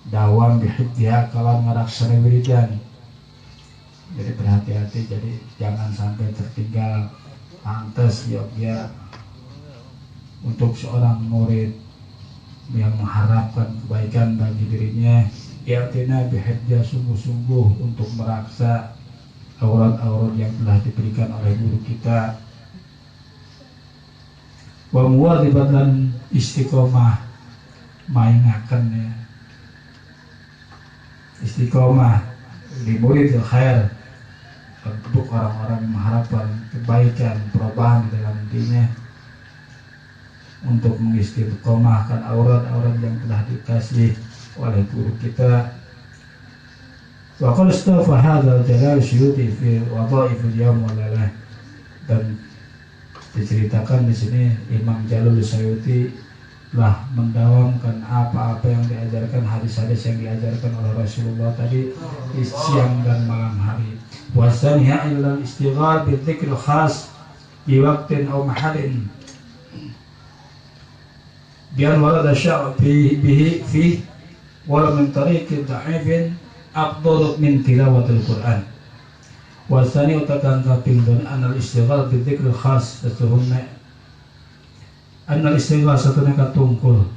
dawam bihaddiha kalau ngaraksana wiridan. Jadi berhati-hati, jadi jangan sampai tertinggal. Pantas ya untuk seorang murid yang mengharapkan kebaikan bagi dirinya, i'tina bihaddiha sungguh-sungguh untuk meraksa aurat-aurat yang telah diberikan oleh guru kita. Wa muwadhibatan istiqomah maingaken ya. Istiqomah di murid khair untuk orang-orang yang mengharapkan kebaikan, perubahan dalam dirinya, untuk mengistiqomahkan aurat-aurat yang telah dikasih oleh guru kita. Wa qad istafa hadzal jalal syuyuti fi wadhaifil yawm wal lailah. Dan diceritakan di sini Imam Jalul Syuyuti telah mendawamkan apa-apa yang diajarkan, hadis-hadis yang diajarkan oleh Rasulullah tadi di siang dan malam hari. Wasaniha ilal istighal bil dzikril khas bi waqtin aw mahallin biar warada syar' bihi fi wala min tariqin da'ifin afdalu min tilawatil Qur'an. Wasani utakan kaping dan anal istighal bil dzikril khas sesungguhnya anal istighal satuna katungkul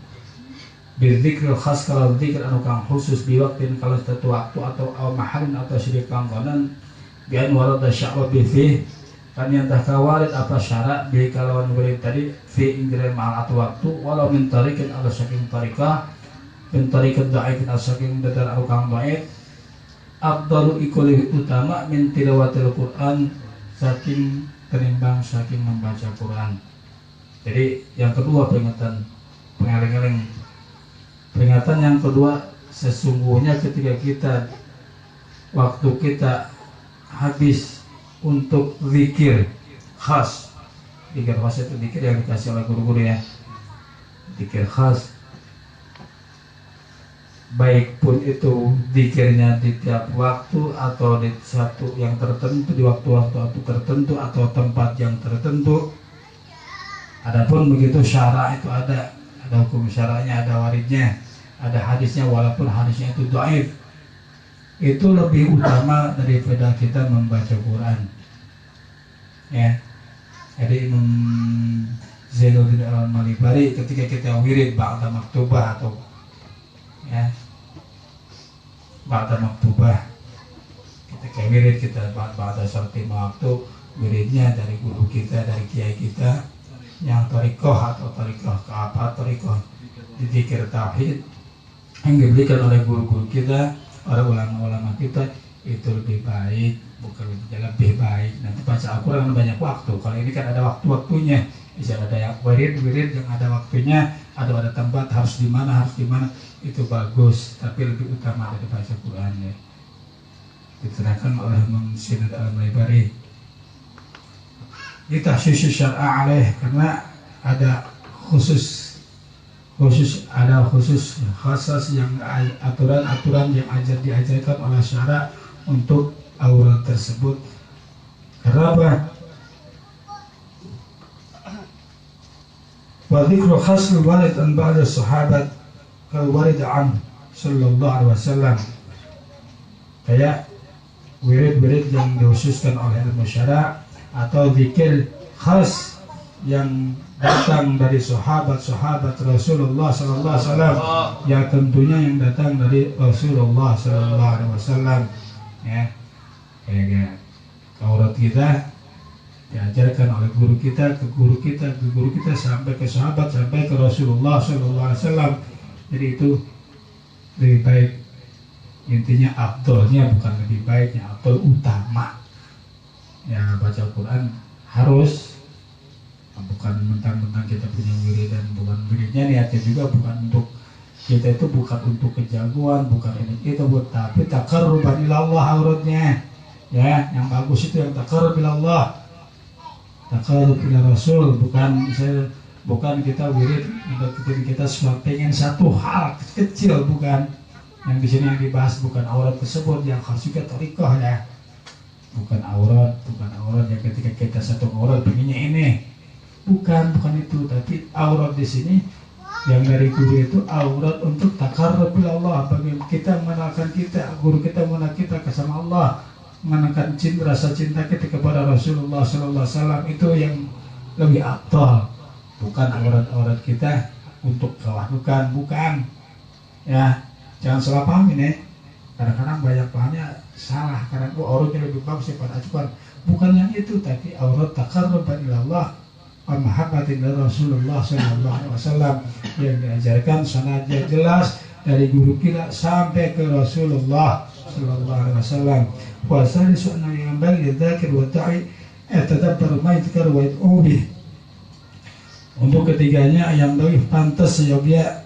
bil dzikril khas kalau dzikir anu kang khusus di waktin kalau satu waktu atau mahalin atau sedih panggonan bian warada syara bihi kan yang tak kawarid apa syarat bi kalawan wirid tadi fi ingre mahal atau waktu walau min tariqin ala saking tariqah min tariqat da'ifin ala saking dadar anu kang dhaif afdalu ikuli utama min tilawatil Quran saking tenimbang saking membaca Quran. Jadi yang kedua peringatan pengaling-aling. Peringatan yang kedua, sesungguhnya ketika kita waktu kita habis untuk zikir khas. Zikir khas itu zikir yang dikasih oleh guru-guru ya. Zikir khas baik pun itu zikirnya di tiap waktu atau di satu yang tertentu, di waktu-waktu tertentu atau tempat yang tertentu. Adapun begitu syara itu ada hukum syaranya, ada waridnya, ada hadisnya, walaupun hadisnya itu dhaif, itu lebih utama daripada kita membaca Quran. Ya, jadi Imam Zainuddin Al-Malibari ketika kita wirid ba'da maktubah atau ya ba'da maktubah, ketika wirid kita ba'da syarti maktub, wiridnya dari guru kita, dari kiai kita yang tarikoh atau tarikoh ke apa, tarikoh di zikir tauhid yang diberikan oleh guru-guru kita, para ulama-ulama kita, itu lebih baik, bukan lebih baik. Nanti baca Al-Quran banyak waktu. Kalau ini kan ada waktu-waktunya. Bisa ada yang wirid yang ada waktunya, ada tempat harus di mana, itu bagus. Tapi lebih utama dari baca Quran ya. Diterangkan oleh Imam Zainuddin Al-Malibari. Kita khusus syar'a alaih, karena ada khusus khasas yang aturan-aturan yang diajarkan oleh syara untuk aurat tersebut. Kenapa? Wa dzikru khasl walid an ba'da sahabat kal warid an sallallahu alaihi wasallam. Kayak wirid-wirid yang dikhususkan oleh ilmu syara atau zikir khas yang datang dari sahabat-sahabat Rasulullah sallallahu alaihi wasallam, ya tentunya yang datang dari Rasulullah sallallahu alaihi wasallam ya. Kayak aurat kita diajarkan oleh guru kita ke guru kita sampai ke sahabat, sampai ke Rasulullah sallallahu alaihi wasallam. Jadi itu lebih baik, intinya afdolnya, bukan lebih baiknya, afdol utama ya. Baca Quran harus, bukan mentang-mentang kita punya wirid, dan bukan wiridnya niatnya juga bukan untuk kita, itu bukan untuk kejagoan, bukan ini itu buat, tapi taqarruban ilallah auratnya ya. Yang bagus itu yang taqarrub ilallah, taqarrub ila Rasul, bukan kita wirid untuk kita pengen satu hal kecil, bukan. Yang di sini yang dibahas bukan aurat tersebut, yang harus juga thariqah ya, bukan aurat yang ketika kita satu aurat pengennya ini. Bukan itu, tapi aurat di sini yang dari guru itu aurat untuk taqarrub ila Allah, bagi kita mengenalkan kita, guru kita mengenal kita sama Allah, mengenalkan rasa cinta kita kepada Rasulullah sallallahu alaihi wasallam. Itu yang lebih afdal, bukan aurat kita untuk kewadukan, bukan ya. Jangan salah paham ini, kadang-kadang banyak pahamnya salah, karena auratnya lebih bagus daripada acuan. Bukan yang itu, tapi aurat taqarrub ila Allah wa mahabbatin Rasulullah sallallahu alaihi wasallam, yang diajarkan sanadnya jelas dari guru kita sampai ke Rasulullah sallallahu alaihi wasallam. Wa salisu anna yanbaghi dzakir wa da'i atadabbar ma yadhkar wa yad'u bih. Untuk ketiganya yang lebih pantas seyogia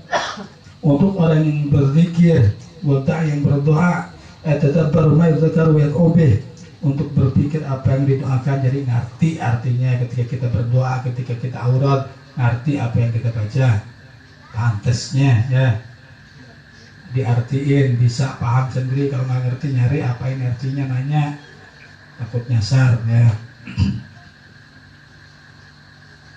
untuk orang yang berzikir, wa da'i yang berdoa, atadabbar ma yadhkar wa yad'u bih, untuk berpikir apa yang didoakan. Jadi ngerti artinya ketika kita berdoa, ketika kita aurat, ngerti apa yang kita baca, pantasnya ya diartiin, bisa paham sendiri. Kalau nggak ngerti, nyari apa ini artinya, nanya, takut nyasar ya.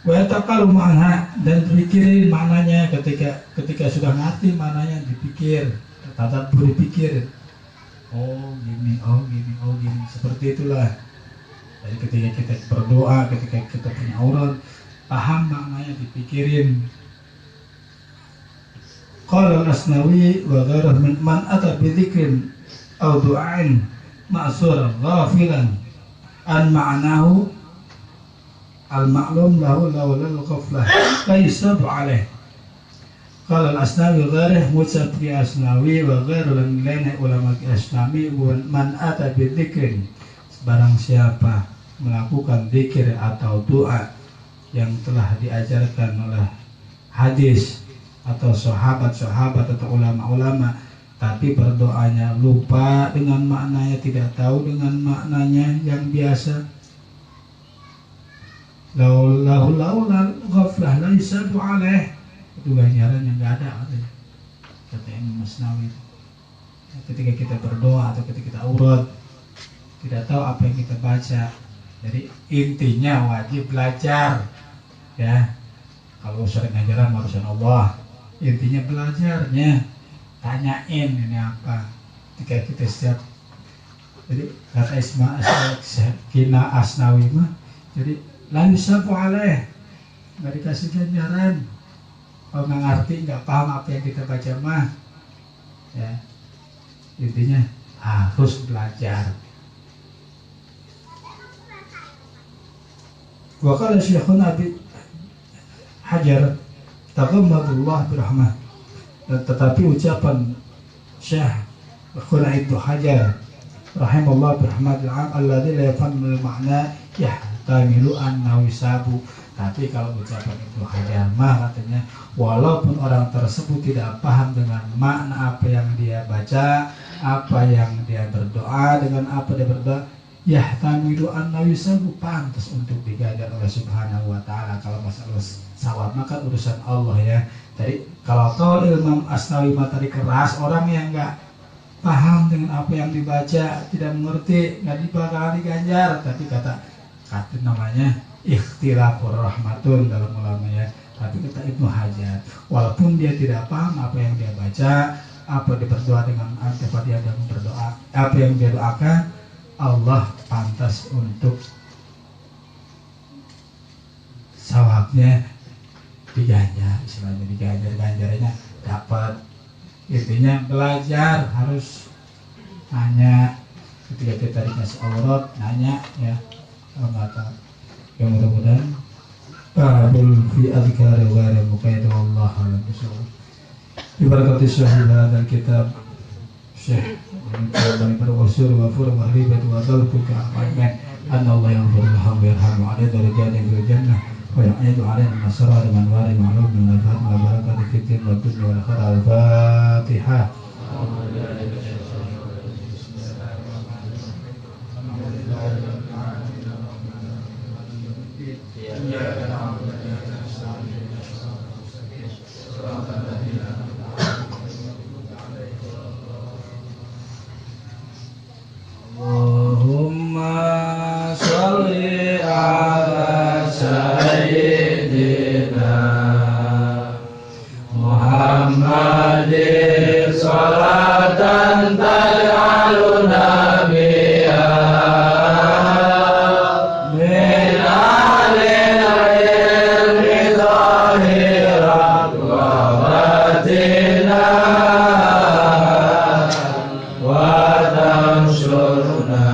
Wa taqallu ma'na, dan dipikirin maknanya. Ketika sudah ngerti maknanya, dipikir, tadabbur, dipikir. Oh gini, seperti itulah. Jadi ketika kita berdoa, ketika kita punya aurat, paham maknanya, dipikirin. Qala al-Asnawi wa ghairuhu min man ata bi dzikrin aw du'ain ma'suran ghafilan an ma'nahu al-ma'lum lahu lawlal ghaflah laysa alaih. Qala al-Asnawi wa ghairuhu, Musa fi Asnawi wa ghairuhu lain ulama Asnawi, man ata bi dzikrin, barang siapa melakukan zikir atau doa yang telah diajarkan oleh hadis atau sahabat-sahabat atau ulama-ulama, tapi berdoanya lupa dengan maknanya, tidak tahu dengan maknanya yang biasa, laulal ghaflah laisa alaih, itu ganjaran yang nggak ada. kata Imam Masnawi. Ketika kita berdoa atau ketika kita urut, tidak tahu apa yang kita baca. Jadi intinya wajib belajar, ya. Kalau sering ngajaran urusan Allah, intinya belajarnya, tanyain ini apa. Ketika kita setiap, jadi kata Kina Asnawi mah, jadi la yusafu alaih, nggak dikasih ganjaran. Kalau nggak ngerti, nggak paham apa yang kita baca mah, ya. Intinya harus belajar. Wa qala Syekhuna Abi Hajar taghammadullah birahmah. Tetapi ucapan Syekh Ibnu Hajar rahimallahu birahmatil 'am alladzi la yafhamu al-ma'na yahtamilu annahu yusabu. Tapi kalau ucapan Ibnu Hajar mah katanya, walaupun orang tersebut tidak paham dengan makna apa yang dia baca, apa yang dia berdoa, dengan apa dia berdoa, yahtamilu annahu yusabu, pantas untuk diganjar oleh Subhanahu wa ta'ala. Kalau masalah sawab maka urusan Allah, ya. Jadi kalau tahu Imam Asnawi materi keras, orang yang enggak paham dengan apa yang dibaca, tidak mengerti, enggak bakal diganjar. Tapi kata namanya ikhtilafur rahmatun dalam ulama, ya. Tapi kata Ibnu Hajar, walaupun dia tidak paham apa yang dia baca, apa dia berdoa dengan apa dia berdoa, apa yang dia doakan, Allah pantas untuk sawabnya diganjar, istilahnya diganjar, ganjarannya dapat. Intinya belajar, harus nanya ketika kita dikasih aurat, nanya, ya. Kalau nggak tahu, ya mudah-mudahan babul fi adhkari ghairi muqayyad wallahu a'lam bishawab. Ibarakati syahid dan kitab Syekh Bani Berwasur wa fur maghribat wa dalbuka aman anna Allah yaghfirul hamd yarhamu ala darajati fil jannah wa ya'idu alaina nasra man wari ma'lum min al-fath wa barakati fid din wa dunya wal akhirah. Al-Fatihah. Allahumma sholli ala sayyidina Muhammadin sholatan taj'aluna biha min alil ilmi zahiran wa batinan wa tansurna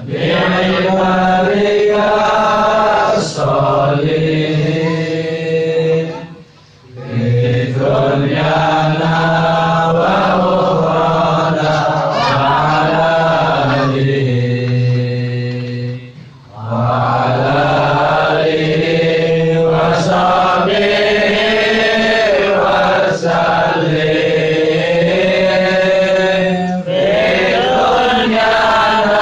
bi'ibadika as-salihin fi dunyana wa ukhrana wa ala alihi wa sahbihi wa sallim fi dunyana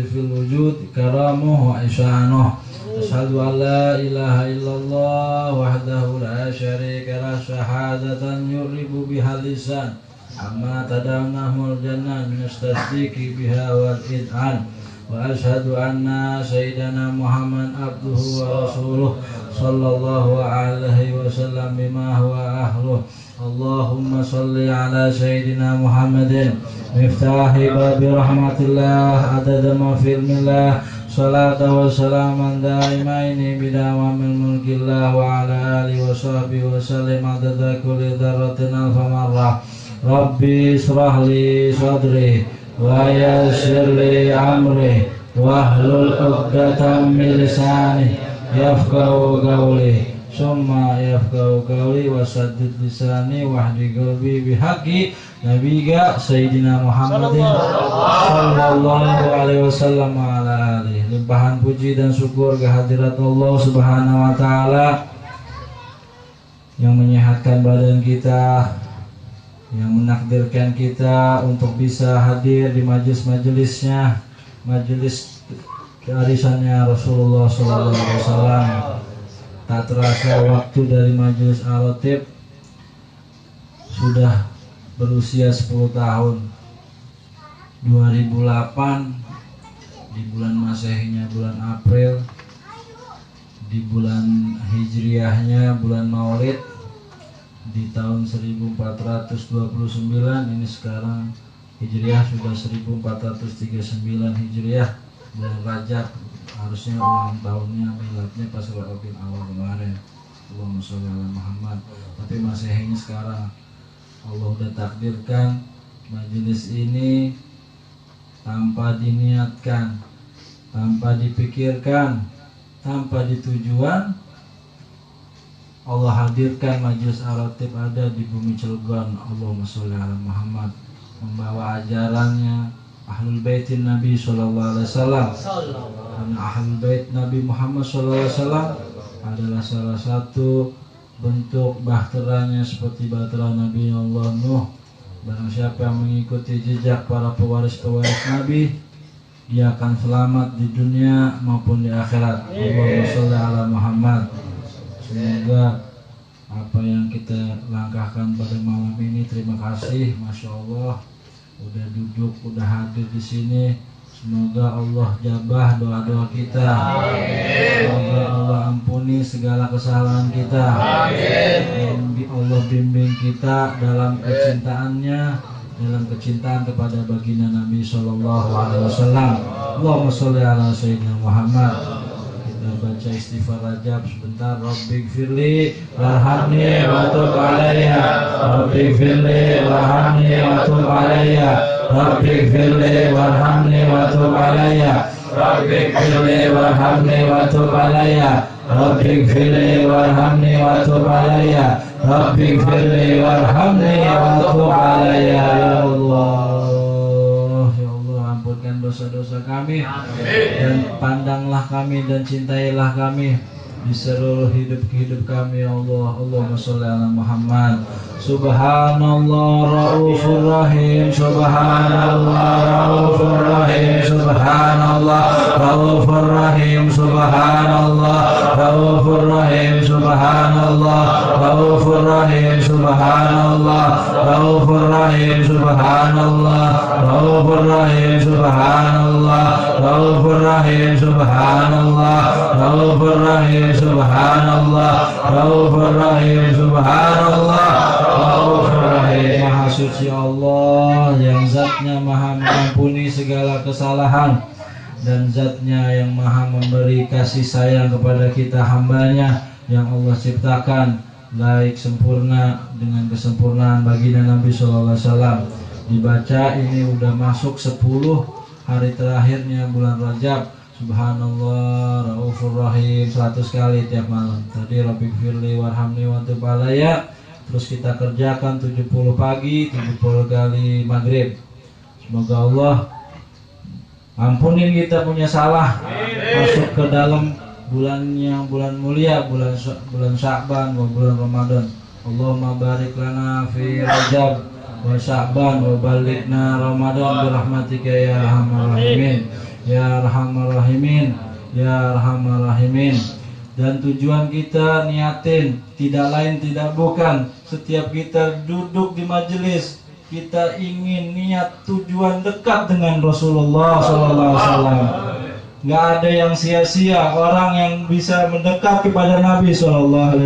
fil wujud karamuhu wa isyanuh. Asyhadu an la ilaha illallah wahdahu la syarika lah syahadatan yuribu biha lisan amma tadamnahul jannah min tasdiqi biha wal id'an. Wa asyhadu anna sayyidana Muhammad abduhu wa rasuluh sallallahu alaihi wasallam bima huwa ahluh. Allahumma salli ala sayyidina Muhammadin miftahi babi rahmatillah adada ma fil millah salatu wa salaman daimaini bidawamil mulkillah wa ala alihi wa sahbihi wa sallim adada kulli dharratin alfa marrah. Rabbi israh li sadri wa yassir li amri wahlul 'uqdatam min lisani yafqahu qawli summa yafqahu qawli wa saddid lisani wahdi qalbi bihaqqi nabiga sayyidina Muhammadin sallallahu alaihi wasallam wa ala alihi. Limpahan puji dan syukur kehadirat Allah Subhanahu wa taala yang menyehatkan badan kita, yang menakdirkan kita untuk bisa hadir di majelis-majelisnya, majelis kearisannya Rasulullah SAW. Tak terasa waktu dari majelis Al-Ratib sudah berusia 10 tahun. 2008 di bulan Masehinya bulan April, di bulan Hijriahnya bulan Maulid, di tahun 1429, ini sekarang Hijriah sudah 1439 Hijriah, bulan Rajab, harusnya ulang tahunnya miladnya pas Rabiul Awal kemarin. Allahumma sholli ala Muhammad. Tapi Masehinya sekarang Allah udah takdirkan majelis ini tanpa diniatkan, tanpa dipikirkan, tanpa ditujuan, Allah hadirkan majelis Al-Ratib ada di bumi Cilegon. Allahumma sholli ala Muhammad, membawa ajarannya Ahlul Baitin Nabi sallallahu alaihi wasallam. Karena Ahlul Bait Nabi Muhammad sallallahu alaihi wasallam adalah salah satu bentuk bahteranya seperti bahtera Nabi Allah Nuh. Barang siapa yang mengikuti jejak para pewaris-pewaris Nabi, dia akan selamat di dunia maupun di akhirat. Allahumma sholli ala Muhammad. Semoga apa yang kita langkahkan pada malam ini, terima kasih, masya Allah, udah duduk, udah hadir di sini. Semoga Allah jabah doa-doa kita. Semoga Allah ampuni segala kesalahan kita. Allah bimbing kita dalam kecintaannya, dalam kecintaan kepada baginda Nabi Sallallahu Alaihi Wasallam. Allahumma sholli ala Sayyidina Muhammad. Kita baca istighfar Rajab sebentar. Rabbighfirli warhamni wa tub alayya. Rabbighfirli warhamni wa tub alayya. Rabbighfirli warhamni wa tub alayya. Rabbighfirli warhamni wa tub alayya. Rabbighfirli warhamni wa tub alayya. Rabbighfirli warhamni wa tub alayya. Ya Allah, ya Allah, ampunkan dosa-dosa kami. Dan pandanglah kami dan cintailah kami di seluruh hidup kami, ya Allah. Allahumma sholli ala Muhammad. Subhanallah Raufur Rahim. Subhanallah Raufur Rahim. Subhanallah Raufur Rahim. Subhanallah Raufur Rahim. Subhanallah Raufur Rahim. Subhanallah Raufur Rahim. Subhanallah Raufur Rahim. Subhanallah Raufur Rahim. Subhanallah Raufur Rahim. Subhanallah Raufur Rahim. Subhanallah Raufur Rahim. Maha suci Allah yang zatnya maha mengampuni segala kesalahan, dan zatnya yang maha memberi kasih sayang kepada kita hambanya yang Allah ciptakan baik sempurna dengan kesempurnaan baginda Nabi SAW. Dibaca ini udah masuk 10 hari terakhirnya bulan Rajab. Subhanallah Raufur Rahim 100 kali tiap malam. Tadi Rabbighfirli warhamni wa tub alayya. Terus kita kerjakan 70 pagi, 70 kali maghrib. Semoga Allah ampunin kita punya salah. Masuk ke dalam bulan yang bulan mulia, bulan Sya'ban, bulan Ramadan. Allahumma barik lana fi Rajab wa Sya'ban wa balighna Ramadan bi rahmatika ya arhamar rahimin. Ya arhamar rahimin, ya arhamar rahimin. Dan tujuan kita niatin tidak lain tidak bukan, setiap kita duduk di majelis kita ingin niat tujuan dekat dengan Rasulullah SAW. Nggak ada yang sia-sia. Orang yang bisa mendekat kepada Nabi SAW,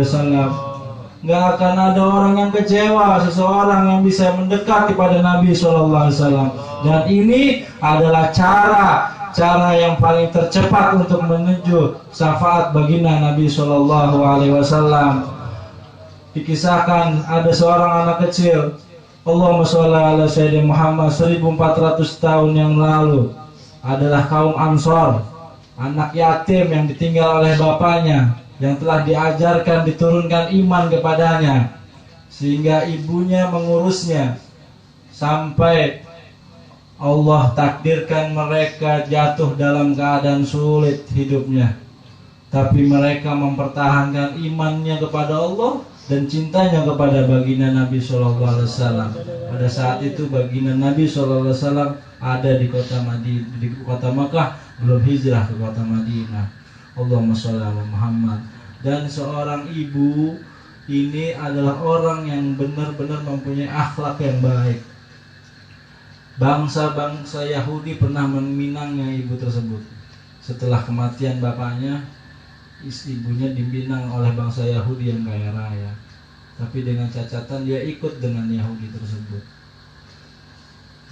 nggak akan ada orang yang kecewa seseorang yang bisa mendekat kepada Nabi SAW. Dan ini adalah cara yang paling tercepat untuk menuju syafaat baginda Nabi Shallallahu Alaihi Wasallam. Dikisahkan ada seorang anak kecil, Allahumma sholli ala Sayyidina Muhammad, 1400 tahun yang lalu adalah kaum Ansor, anak yatim yang ditinggal oleh bapaknya, yang telah diajarkan, diturunkan iman kepadanya, sehingga ibunya mengurusnya sampai Allah takdirkan mereka jatuh dalam keadaan sulit hidupnya. Tapi mereka mempertahankan imannya kepada Allah dan cintanya kepada baginda Nabi Shallallahu Alaihi Wasallam. Pada saat itu baginda Nabi Shallallahu Alaihi Wasallam ada di kota Madinah, di kota Makkah, belum hijrah ke kota Madinah. Allahumma sholli ala Muhammad. Dan seorang ibu ini adalah orang yang benar-benar mempunyai akhlak yang baik. Bangsa-bangsa Yahudi pernah meminangnya ibu tersebut. Setelah kematian bapaknya, ibunya dipinang oleh bangsa Yahudi yang kaya raya. Tapi dengan catatan dia ikut dengan Yahudi tersebut.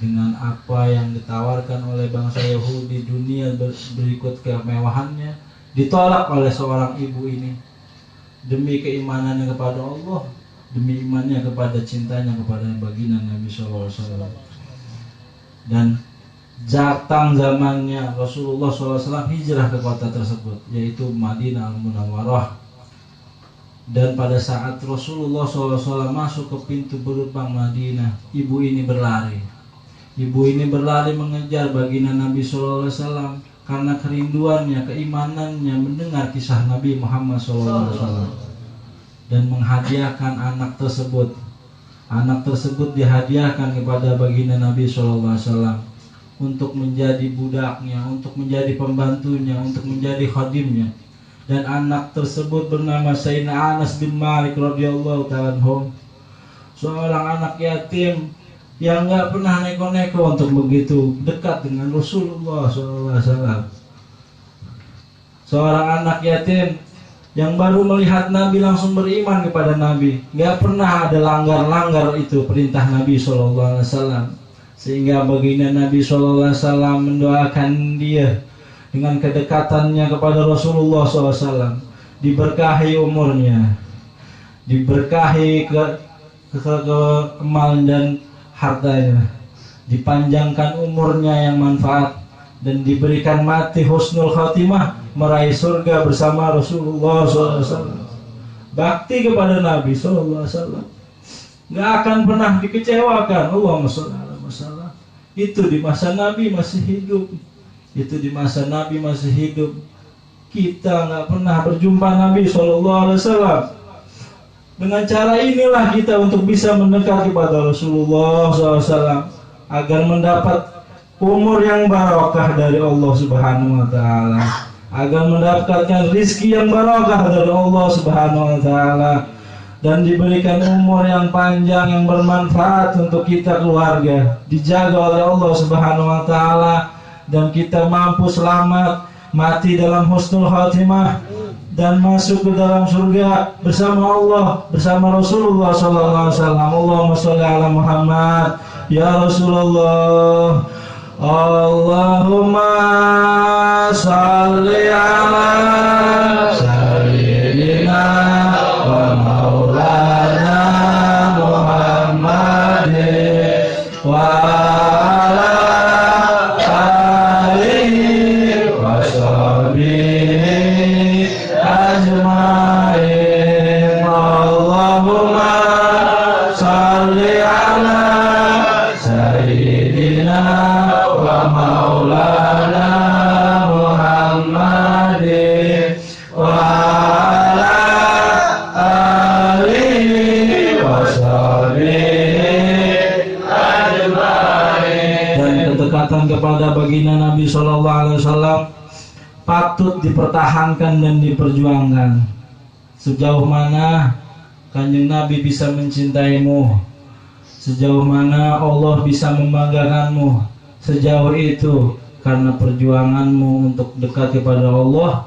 Dengan apa yang ditawarkan oleh bangsa Yahudi, dunia berikut kemewahannya, ditolak oleh seorang ibu ini. Demi keimanannya kepada Allah, demi imannya kepada cintanya kepada baginda Nabi SAW. Dan datang zamannya Rasulullah SAW hijrah ke kota tersebut, yaitu Madinah Al-Munawwarah. Dan pada saat Rasulullah SAW masuk ke pintu gerbang Madinah, ibu ini berlari. Ibu ini berlari mengejar baginda Nabi SAW karena kerinduannya, keimanannya mendengar kisah Nabi Muhammad SAW dan menghadiahkan anak tersebut. Anak tersebut dihadiahkan kepada baginda Nabi SAW untuk menjadi budaknya, untuk menjadi pembantunya, untuk menjadi khadimnya. Dan anak tersebut bernama Sayyidina Anas bin Malik radhiyallahu ta'ala anhu, seorang anak yatim yang nggak pernah neko-neko untuk begitu dekat dengan Rasulullah SAW. Seorang anak yatim yang baru melihat Nabi langsung beriman kepada Nabi, nggak pernah ada langgar-langgar itu perintah Nabi SAW. Sehingga baginda Nabi SAW mendoakan dia dengan kedekatannya kepada Rasulullah SAW, diberkahi umurnya, diberkahi kemalan dan hartanya, dipanjangkan umurnya yang manfaat, dan diberikan mati husnul khatimah, meraih surga bersama Rasulullah SAW. Bakti kepada Nabi SAW nggak akan pernah dikecewakan. Allahumma sholli ala Muhammad. Itu di masa Nabi masih hidup. Itu di masa Nabi masih hidup. Kita nggak pernah berjumpa Nabi SAW. Dengan cara inilah kita untuk bisa mendekat kepada Rasulullah SAW agar mendapat umur yang barokah dari Allah Subhanahu Wa Taala, agar mendapatkan rizki yang barokah dari Allah Subhanahu Wa Taala, dan diberikan umur yang panjang yang bermanfaat untuk kita keluarga, dijaga oleh Allah Subhanahu Wa Taala, dan kita mampu selamat mati dalam husnul khatimah dan masuk ke dalam surga bersama Allah, bersama Rasulullah SAW. Allahumma sholli ala Muhammad. Ya Rasulullah, Allahumma sholli ala sayyidina wa maulana Muhammadin wa ala alihi wa sahbihi ajma'in. Allahumma sholli ala sayyidina wa maulana Muhammadin wa ala alihi wa sahbihi ajma'in. Dan kedekatan kepada baginda Nabi SAW patut dipertahankan dan diperjuangkan. Sejauh mana Kanjeng Nabi bisa mencintaimu, sejauh mana Allah bisa membanggakanmu, sejauh itu karena perjuanganmu untuk dekat kepada Allah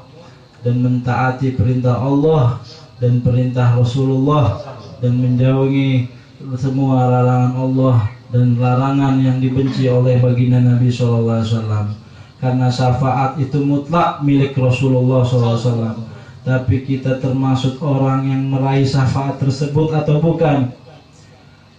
dan mentaati perintah Allah dan perintah Rasulullah, dan menjauhi semua larangan Allah dan larangan yang dibenci oleh baginda Nabi SAW. Karena syafaat itu mutlak milik Rasulullah SAW. Tapi kita termasuk orang yang meraih syafaat tersebut atau bukan?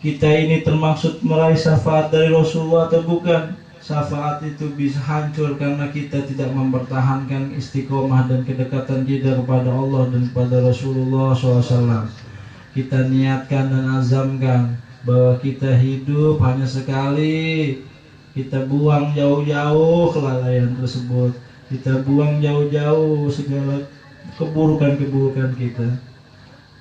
Kita ini termaksud meraih syafaat dari Rasulullah atau bukan? Syafaat itu bisa hancur karena kita tidak mempertahankan istiqomah dan kedekatan kita kepada Allah dan kepada Rasulullah SAW. Kita niatkan dan azamkan bahwa kita hidup hanya sekali. Kita buang jauh-jauh kelalaian tersebut. Kita buang jauh-jauh segala keburukan-keburukan kita.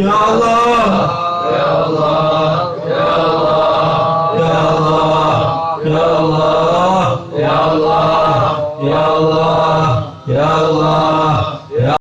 Ya Allah, Ya Allah, Ya Allah, Ya Allah, Ya Allah, Ya Allah, Ya Allah, Ya Allah, Ya